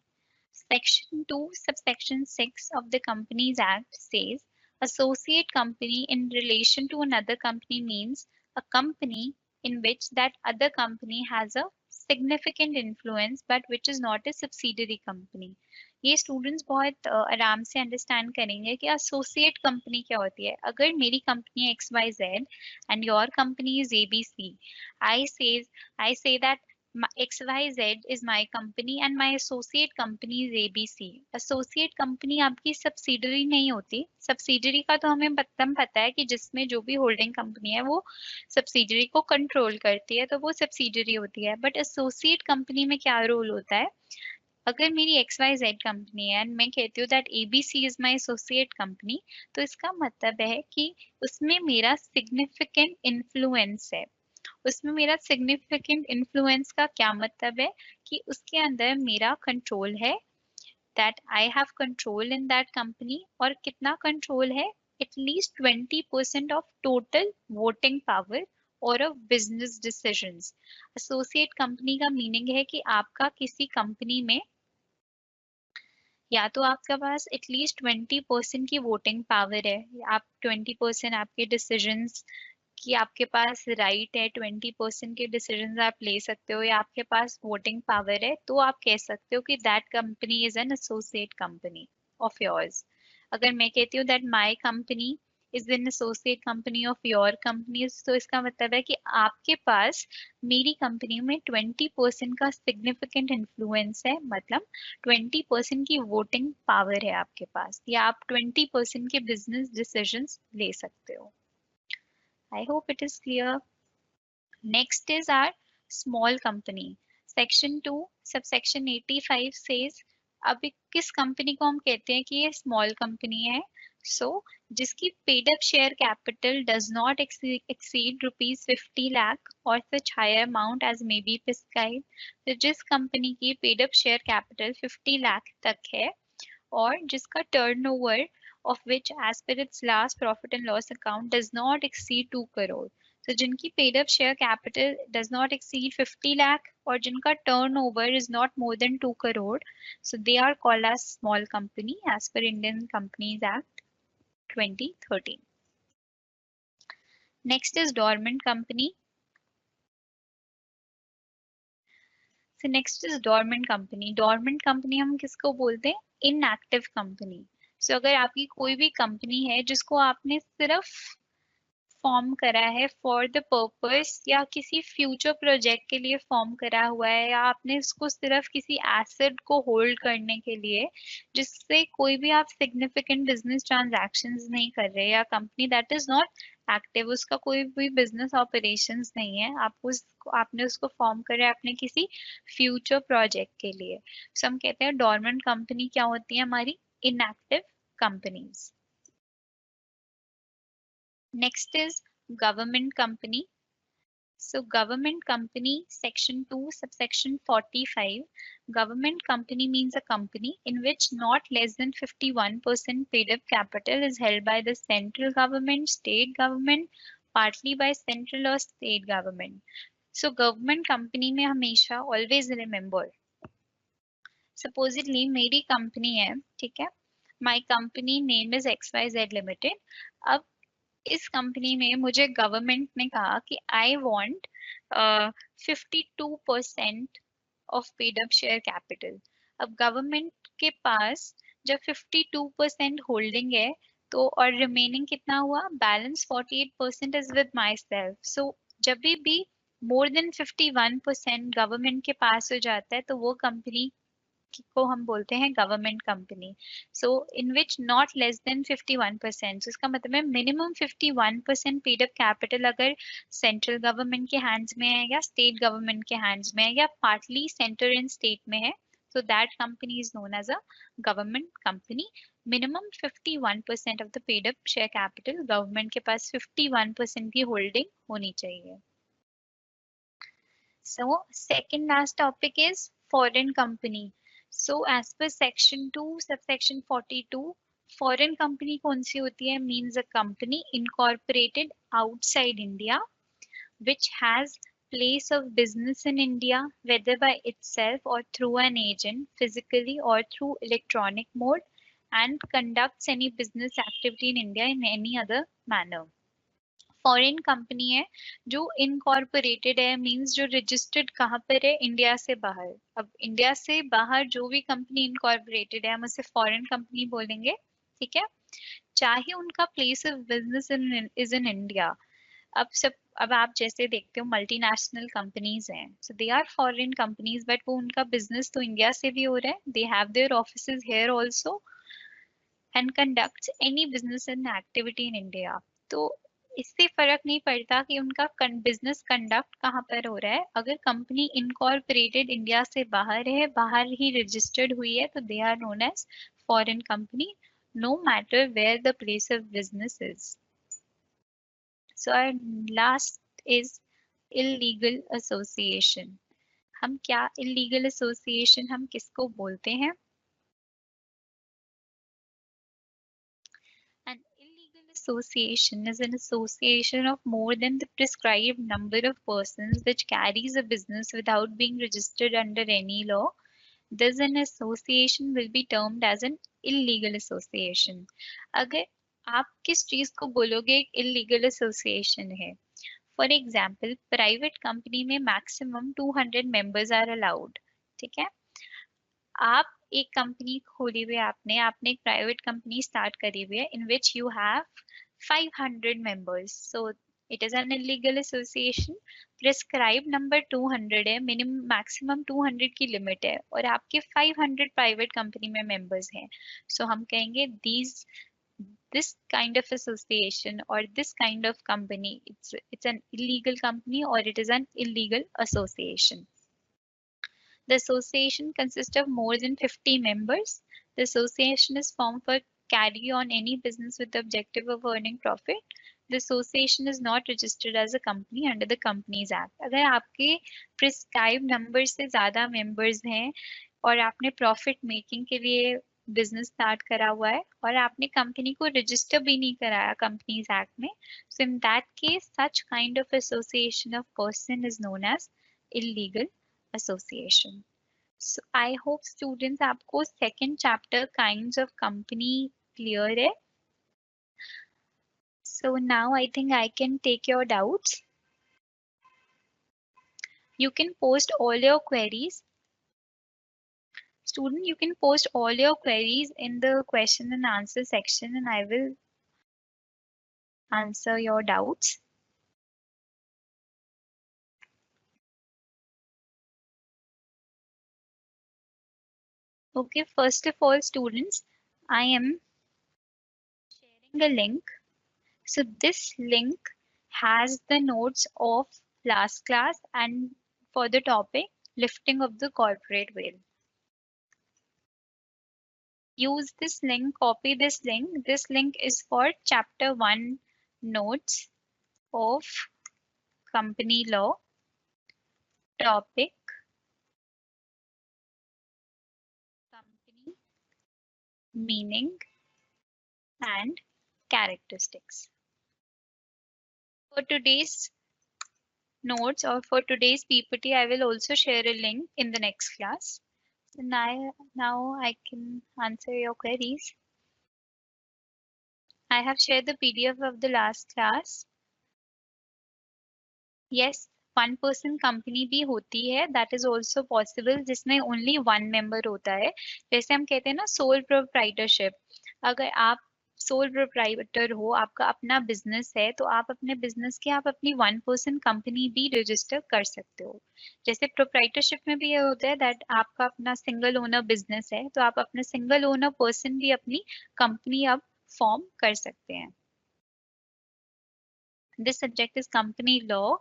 Section 2, subsection 6 of the Companies Act says associate company in relation to another company means a company in which that other company has a significant influence but which is not a subsidiary company. ये students बहुत आराम से understand करेंगे कि associate company क्या होती है। अगर मेरी कंपनी है XYZ and your company is ABC, I says I say that XYZ is my company and my associate company is ABC. Associate company आपकी सब्सिडरी नहीं होती। सब्सिडरी का तो हमें पता है कि जिसमें जो भी होल्डिंग कंपनी है वो सब्सिडरी को कंट्रोल करती है, तो वो सब्सिडरी होती है। बट एसोसिएट कंपनी में क्या रोल होता है, अगर मेरी XYZ कंपनी है एंड मैं कहती हूँ that ABC is my associate company, तो इसका मतलब है कि उसमें मेरा सिग्निफिकेंट इन्फ्लुएंस है। उसमें मेरा सिग्निफिकेंट इन्फ्लुएंस का क्या मतलब है कि उसके अंदर मेरा कंट्रोल है, that I have control in that company. और कितना कंट्रोल है, at least 20% of total voting power और of business decisions. Associate company का मीनिंग है कि आपका किसी कंपनी में या तो आपके पास एटलीस्ट 20% की वोटिंग पावर है, आप 20% आपके डिसीजंस कि आपके पास राइट है, 20% के डिसीजंस आप ले सकते हो या आपके पास वोटिंग पावर है, तो आप कह सकते हो कि that company is an associate company of yours. अगर मैं कहती हूँ that my company is an associate company of your company, तो इसका मतलब है कि आपके पास मेरी कंपनी में 20% का सिग्निफिकेंट इन्फ्लुएंस है, मतलब 20% की वोटिंग पावर है आपके पास, या आप 20% के बिजनेस डिसीजंस ले सकते हो। I hope it is clear. Next is our small company. Section 2, subsection 85 says अभी किस कंपनी को हम कहते हैं कि ये स्मॉल कंपनी है, सो जिसकी paid up share capital does not exceed rupees 50 lakh और such higher amount as may be prescribed। तो जिस कंपनी की paid up share capital 50 lakh तक है और जिसका turnover of which as per its last profit and loss account does not exceed 2 crore। So जिनकी paid up share capital does not exceed 50 lakh और जिनका turnover is not more than 2 crore, so they are called as small company as per Indian Companies Act 2013। Next is dormant company। So next is dormant company। dormant company हम किसको बोलते हैं, inactive company। So अगर आपकी कोई भी company है जिसको आपने सिर्फ फॉर्म करा है फॉर द पर्पस या किसी फ्यूचर प्रोजेक्ट के लिए फॉर्म करा हुआ है, या आपने इसको सिर्फ किसी एसेट को होल्ड करने के लिए, जिससे कोई भी आप सिग्निफिकेंट बिजनेस ट्रांजैक्शंस नहीं कर रहे, या company that is not active, उसका कोई भी बिजनेस ऑपरेशंस नहीं है, आपने उसको फॉर्म करा है अपने किसी फ्यूचर प्रोजेक्ट के लिए, सो हम कहते हैं डोरमेंट कंपनी क्या होती है, हमारी inactive companies. Next is government company। So government company, section 2, subsection 45. Government company means a company in which not less than 51% paid up capital is held by the central government, state government, partly by central or state government. So government company में हमेशा always remember, supposedly मेरी company है, ठीक है, my company name is XYZ Limited। अब इस company में मुझे गवर्नमेंट ने कहा कि I want 52% of paid up share capital. अब गवर्नमेंट के पास जब 52% होल्डिंग है, तो और रिमेनिंग कितना हुआ, balance 48% is with my myself so भी मोर देन 51% गवर्नमेंट के पास हो जाता है तो वो कंपनी को हम बोलते हैं government company. So in which not less than 51%. इसका मतलब है मिनिमम 51% पेड अप कैपिटल अगर सेंट्रल गवर्नमेंट के हैंड्स में है या स्टेट गवर्नमेंट के हैंड्स में है या पार्टली सेंटर एंड स्टेट में है, so that company is known as a government company. Minimum 51% of the paid up share capital, government के पास 51% की holding होनी चाहिए. So second last topic is foreign company. So as per section 2 subsection 42, foreign company कौन सी होती है, means a company incorporated outside India which has place of business in India, whether by itself or through an agent, physically or through electronic mode, and conducts any business activity in India in any other manner. Foreign company है जो incorporated है, means जो registered कहाँ पर है, India से बाहर. अब इंडिया से बाहर जो भी कंपनी इनकॉर्पोरेटेड है हम उसे फॉरेन कंपनी बोलेंगे. ठीक है, चाहे उनका place of business is in India. अब आप जैसे देखते हो मल्टीनेशनल कंपनीज हैं, so they are foreign companies but वो उनका बिजनेस तो इंडिया से भी हो रहा है. They have their offices here also and conducts any business and activity in India. तो इससे फर्क नहीं पड़ता कि उनका बिजनेस कंडक्ट कहाँ पर हो रहा है. अगर कंपनी इनकॉर्पोरेटेड इंडिया से बाहर है, बाहर ही रजिस्टर्ड हुई है, तो they are known as foreign company, no matter where the place of business is. So our last is illegal association. हम क्या illegal association हम किसको बोलते हैं? An illegal association is an association of more than the prescribed number of persons which carries a business without being registered under any law. Thus an association will be termed as an illegal association. अगर आप किस चीज को बोलोगे एक illegal association है? For example private company में maximum 200 members are allowed. ठीक है, आप एक कंपनी खोली हुई है, आपने एक प्राइवेट कंपनी स्टार्ट करी हुई है in which you have 500 members. So it is an illegal association. Prescribe number 200 है, मिनिमम मैक्सिमम 200 की लिमिट है और आपके 500 प्राइवेट कंपनी में मेंबर्स हैं. सो हम कहेंगे these this kind of association or this kind of company, it's an illegal company or it is an illegal association. The association consists of more than 50 members. The association is formed for carry on any business with the objective of earning profit. The association is not registered as a company under the Companies Act. अगर आपके prescribed number से ज़्यादा members हैं और आपने profit making के लिए business start करा हुआ है और आपने कंपनी को रजिस्टर भी नहीं कराया कंपनीज एक्ट में, so in that case such kind of association of person is known as illegal association. So I hope students आपको second chapter kinds of company clear है. So now I think I can take your doubts. You can post all your queries. Student, you can post all your queries in the question and answer section and I will answer your doubts. Okay, first of all, students, I am sharing a link. So this link has the notes of last class and for the topic lifting of the corporate veil. Use this link, copy this link. This link is for chapter 1 notes of company law, topic company meaning and characteristics. For today's notes or for today's PPT, I will also share a link in the next class. Now I can answer your queries. I have shared the PDF of the last class. Yes, one person company भी होती है, that is also possible जिसमें only one member होता है. जैसे हम कहते हैं ना sole proprietorship. अगर आप सोल प्रोप्राइटर हो, आपका अपना बिजनेस है, तो आप अपने बिजनेस की आप अपनी 1% कंपनी भी रजिस्टर कर सकते हो। जैसे प्रोप्राइटरशिप में भी ये होता है दैट आपका अपना सिंगल ओनर बिजनेस है, तो आप अपने सिंगल ओनर पर्सन भी अपनी कंपनी अब फॉर्म कर सकते हैं। This subject is company law.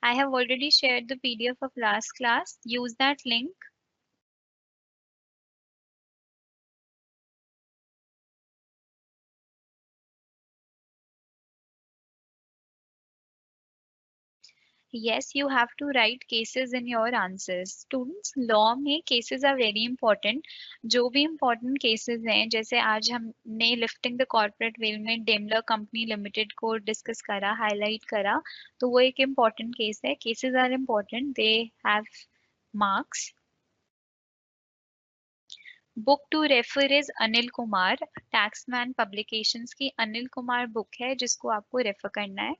I have already shared the PDF of last class. Use that link. Yes, you have to write cases in your answers. Students, law में cases are very important. जो भी important cases हैं, जैसे आज हमने lifting the corporate veil में Daimler Company Limited को discuss करा, highlight करा, तो वो एक important case है. Cases are important. They have marks. Book to refer is Anil Kumar, Taxmann publications की अनिल कुमार बुक है जिसको आपको रेफर करना है।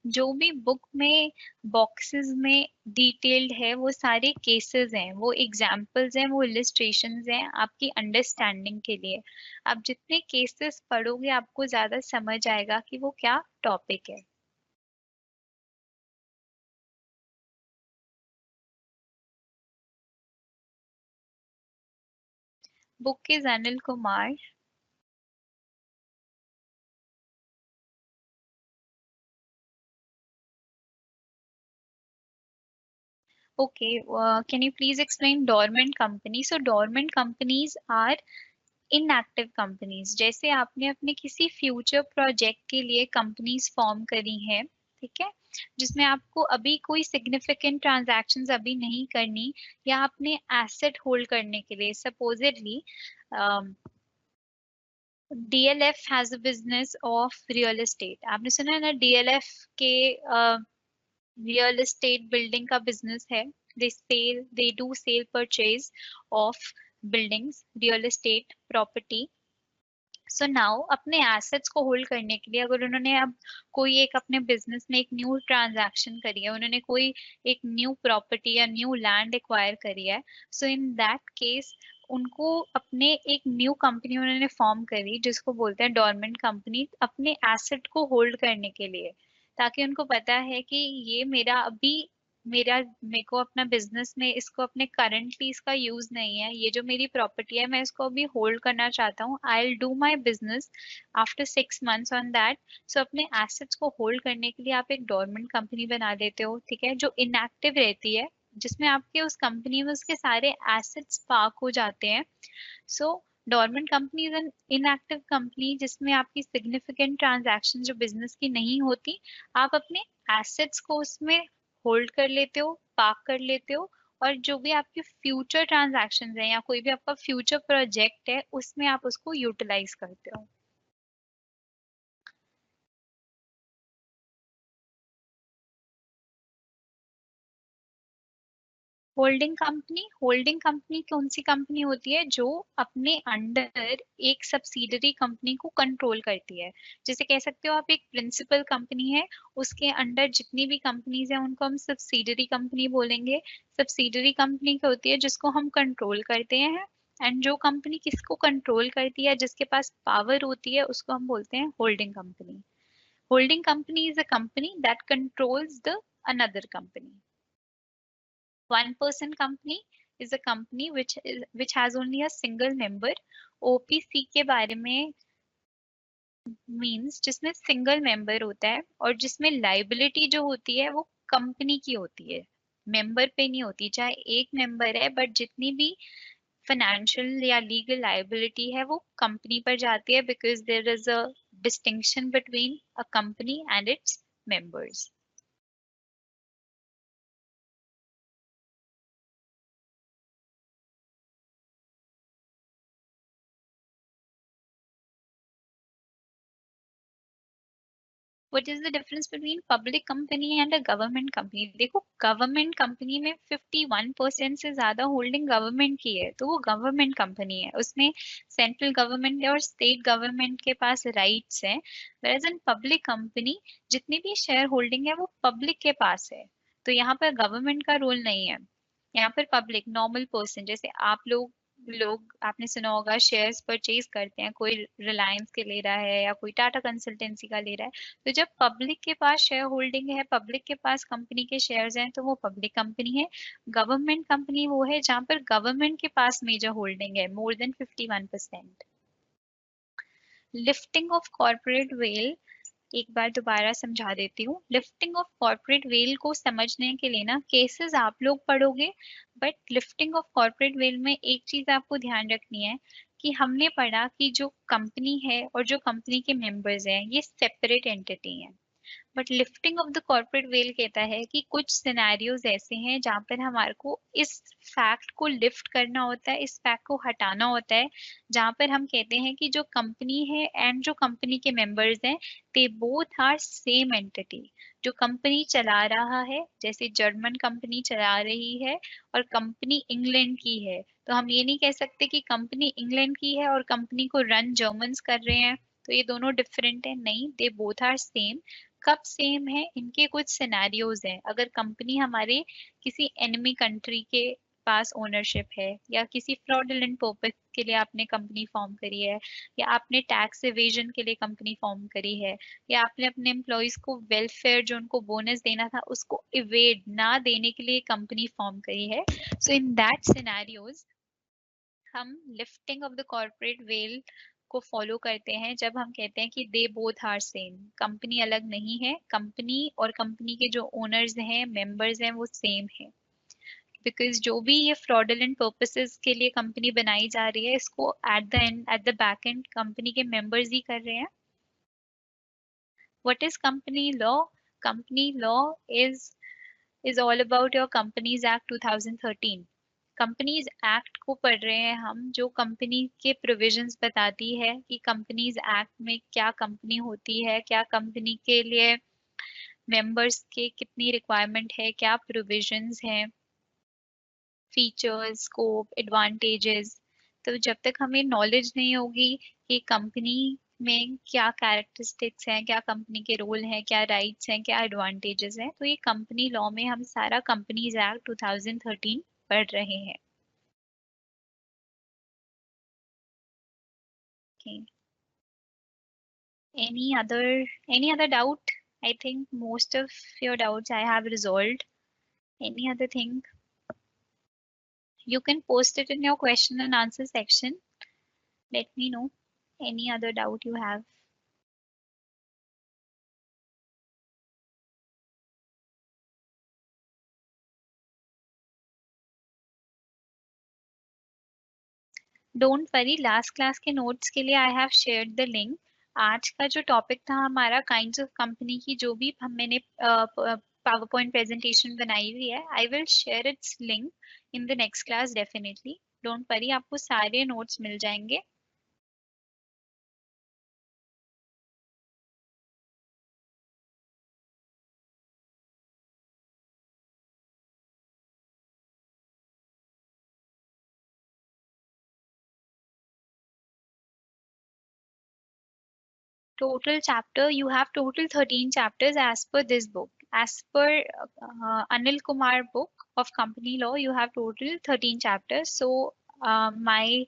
जो भी बुक में बॉक्सेस में डिटेल्ड है वो सारे केसेस हैं, वो एग्जांपल्स हैं, वो इलिस्ट्रेशंस हैं आपकी अंडरस्टैंडिंग के लिए। आप जितने केसेस पढ़ोगे आपको ज्यादा समझ आएगा कि वो क्या टॉपिक है। Book is Anil Kumar. Okay, can you please explain dormant company? So dormant companies are inactive companies. जैसे आपने अपने किसी फ्यूचर प्रोजेक्ट के लिए कंपनीज फॉर्म करी हैं, ठीक है, जिसमें आपको अभी कोई सिग्निफिकेंट ट्रांजैक्शंस अभी नहीं करनी, या अपने एसेट होल्ड करने के लिए, supposedly DLF has a business of real estate. आपने सुना है ना डीएलएफ के रियल एस्टेट बिल्डिंग का बिजनेस है। They do cell purchase of buildings, real estate property. So now अपने एसेट्स को होल्ड करने के लिए अगर उन्होंने अब कोई एक अपने बिजनेस में एक न्यू ट्रांजैक्शन करी है, उन्होंने कोई एक न्यू प्रॉपर्टी या न्यू लैंड एक्वायर करी है, सो इन दैट केस उनको अपने एक न्यू कंपनी उन्होंने फॉर्म करी जिसको बोलते हैं डोरमेंट कंपनी, अपने एसेट को होल्ड करने के लिए, ताकि उनको पता है कि ये मेरे को अपना बिजनेस में इसको अपने करंटली इसका यूज नहीं है, ये जो मेरी प्रॉपर्टी है मैं इसको अभी होल्ड करना चाहता हूँ। I will do my business after 6 months on that. So अपने एसेट्स को होल्ड करने के लिए आप एक डोरमेंट कंपनी बना देते हो, ठीक है, जो इनएक्टिव रहती है, जिसमें आपके उस कंपनी में उसके सारे एसेट्स पार्क हो जाते हैं। So dormant company is an inactive company जिसमें आपकी सिग्निफिकेंट ट्रांजैक्शन जो बिजनेस की नहीं होती, आप अपने एसेट्स को उसमें होल्ड कर लेते हो, पार्क कर लेते हो, और जो भी आपके फ्यूचर ट्रांजैक्शंस हैं या कोई भी आपका फ्यूचर प्रोजेक्ट है उसमें आप उसको यूटिलाइज करते हो। होल्डिंग कंपनी कौन सी कंपनी होती है जो अपने अंडर एक सब्सिडरी कंपनी को कंट्रोल करती है। जैसे कह सकते हो आप एक प्रिंसिपल कंपनी है, उसके अंडर जितनी भी कंपनीज हैं उनको हम सब्सिडरी कंपनी बोलेंगे। सब्सिडरी कंपनी क्या होती है जिसको हम कंट्रोल करते हैं, एंड जो कंपनी किसको कंट्रोल करती है, जिसके पास पावर होती है, उसको हम बोलते हैं holding company. Holding company is a company that controls the another company. 1% company is a company which has only a single member। OPC के बारे में मींस जिसमें सिंगल मेंबर होता है और जिसमें लाइबिलिटी जो होती है वो कंपनी की होती है, मेंबर पे नहीं होती। चाहे एक मेंबर है बट जितनी भी फाइनेंशियल या लीगल लाइबिलिटी है वो कंपनी पर जाती है, because there is a distinction between a company and its members. What is the difference between public company and a government company? देखो गवर्नमेंट कंपनी में 51% से ज्यादा होल्डिंग गवर्नमेंट की है, तो वो गवर्नमेंट कंपनी है, उसमें सेंट्रल गवर्नमेंट और स्टेट गवर्नमेंट के पास राइट्स हैं। वेयर एन पब्लिक कंपनी जितनी भी शेयर होल्डिंग है वो पब्लिक के पास है, तो यहाँ पर गवर्नमेंट का रोल नहीं है। यहाँ पर पब्लिक नॉर्मल पर्सन, जैसे आप लोग लोग आपने सुना होगा शेयर्स परचेज करते हैं, कोई रिलायंस के ले रहा है या कोई टाटा कंसल्टेंसी का ले रहा है। तो जब पब्लिक के पास शेयर होल्डिंग है, पब्लिक के पास कंपनी के शेयर्स हैं, तो वो पब्लिक कंपनी है। गवर्नमेंट कंपनी वो है जहाँ पर गवर्नमेंट के पास मेजर होल्डिंग है, more than 51%। Lifting of corporate veil, एक बार दोबारा समझा देती हूँ। लिफ्टिंग ऑफ कॉर्पोरेट वेल को समझने के लिए ना केसेस आप लोग पढ़ोगे, but lifting of corporate veil में एक चीज आपको ध्यान रखनी है कि हमने पढ़ा कि जो कंपनी है और जो कंपनी के मेंबर्स हैं ये सेपरेट एंटिटी हैं। But lifting of the corporate well कहता है कि कुछ सिनेरियोज ऐसे हैं जहां पर हमारे को इस फैक्ट को लिफ्ट करना होता है, इस फैक्ट को हटाना होता है, जहां पर हम कहते हैं कि जो कंपनी है एंड जो कंपनी के मेंबर्स हैं they both are same entity. जो कंपनी चला रहा है, जैसे जर्मन कंपनी चला रही है और कंपनी इंग्लैंड की है, तो हम ये नहीं कह सकते कि कंपनी इंग्लैंड की है और कंपनी को रन जर्मन्स कर रहे हैं, तो ये दोनों डिफरेंट है। नहीं, दे बोथ आर सेम। कब सेम है, इनके कुछ सिनेरियोज हैं। अगर कंपनी हमारे किसी एनिमी कंट्री के पास ओनरशिप है, या किसी फ्रॉडुलेंट पर्पस के लिए आपने कंपनी फॉर्म करी है, या आपने टैक्स एवेजन के लिए कंपनी फॉर्म करी है, या आपने अपने एम्प्लॉयज को वेलफेयर जो उनको बोनस देना था उसको इवेड ना देने के लिए कंपनी फॉर्म करी है, सो इन दैट सिनेरियोज हम lifting of the corporate veil को फॉलो करते हैं जब हम कहते हैं कि they both are same. Company अलग नहीं है, कंपनी और कंपनी के जो ओनर्स हैं, मेंबर्स हैं, वो सेम है। बिकॉज जो भी ये फ्रॉडुलेंट पर्पसेस के लिए कंपनी बनाई जा रही है, इसको at the end, at the back and company के मेंबर्स ही कर रहे हैं। What is company law? Company law is all about your companies act 2013। Companies act को पढ़ रहे हैं हम, जो कंपनी के प्रोविजंस बताती है कि कंपनीज एक्ट में क्या कंपनी होती है, क्या कंपनी के लिए मेंबर्स के कितनी रिक्वायरमेंट है, क्या प्रोविजंस हैं, फीचर्स, स्कोप, एडवांटेजेस। तो जब तक हमें नॉलेज नहीं होगी कि कंपनी में क्या कैरेक्टरिस्टिक्स हैं, क्या कंपनी के रोल हैं, क्या राइट्स हैं, क्या एडवांटेजेस हैं, तो ये कंपनी लॉ में हम सारा कंपनीज एक्ट 2013 पढ़ रहे हैं। Okay. Any other doubt? I think most of your doubts I have resolved. Any other thing? You can post it in your question and answer section. Let me know any other doubt you have. Don't worry, last class के notes के लिए I have shared the link. आज का जो topic था हमारा kinds of company की, जो भी मैंने पावर पॉइंट प्रेजेंटेशन बनाई हुई है, I will share its link in the next class definitely. Don't worry, आपको सारे नोट्स मिल जाएंगे। Total chapter, you have total 13 chapters as per this book. As per Anil Kumar book of company law, you have total 13 chapters. So my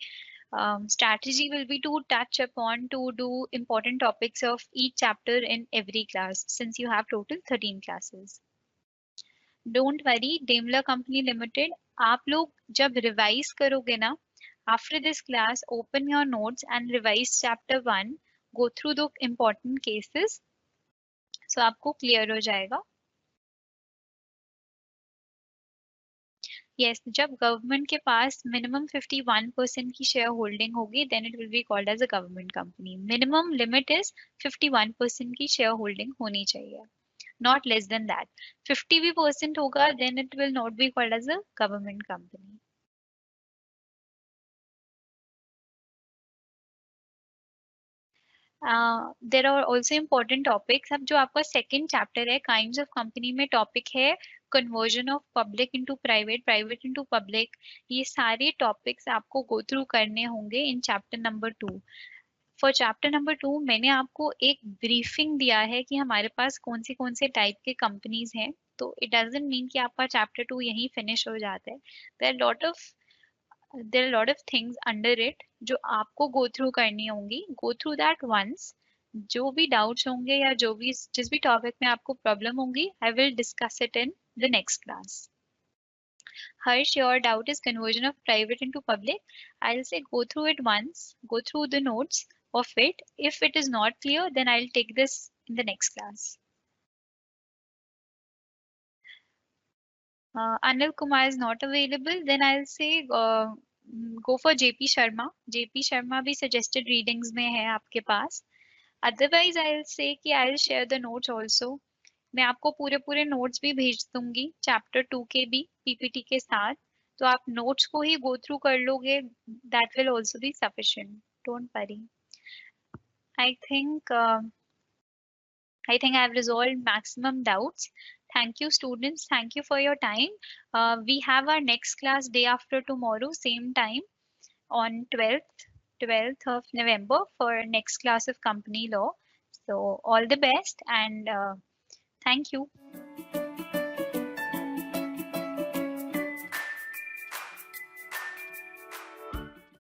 strategy will be to touch upon to do important topics of each chapter in every class, since you have total 13 classes. Don't worry, Daimler Company Limited, आप लोग जब revise करोगे ना, after this class, open your notes and revise chapter 1, go through the important cases, so आपको clear हो जाएगा। Yes, जब government के पास मिनिमम 51% की शेयर होल्डिंग होगी, then it will be called as a government company. Minimum limit is 51% की share holding होनी चाहिए, नॉट लेस देन दैट। 50 भी परसेंट होगा, then it will not be called as a government company. There are also important topics. अब जो आपका second chapter है kinds of company में, टॉपिक है conversion of public into private, private into public. ये सारे टॉपिक्स आपको गो थ्रू करने होंगे in chapter number 2। For chapter number 2 मैंने आपको एक ब्रीफिंग दिया है कि हमारे पास कौन से टाइप के कंपनीज हैं। तो it doesn't mean कि आपका chapter 2 यहीं finish हो जाता है. There are lot of things under it जो आपको go through करनी होंगी. Go through that once. जो भी doubts होंगे या जो भी जिस भी topic में आपको problem होंगी, I will discuss it in the next class. Harsh, your doubt is conversion of private into public. I'll say go through it once, go through the notes of it. If it is not clear, then I'll take this in the next class. Anil Kumar is not available, then I'll say go for JP Sharma. JP Sharma भी suggested readings में है आपके पास. Otherwise, I'll say कि I'll share the notes also. मैं आपको पूरे पूरे notes भी भेज दूंगी चैप्टर 2 के भी पीपीटी के साथ, तो आप नोट्स को ही गो थ्रू कर लोगे. That will also be sufficient, don't worry. I think I have resolved maximum doubts. Thank you, students. Thank you for your time. We have our next class day after tomorrow, same time on 12th of November for next class of company law. So all the best and thank you.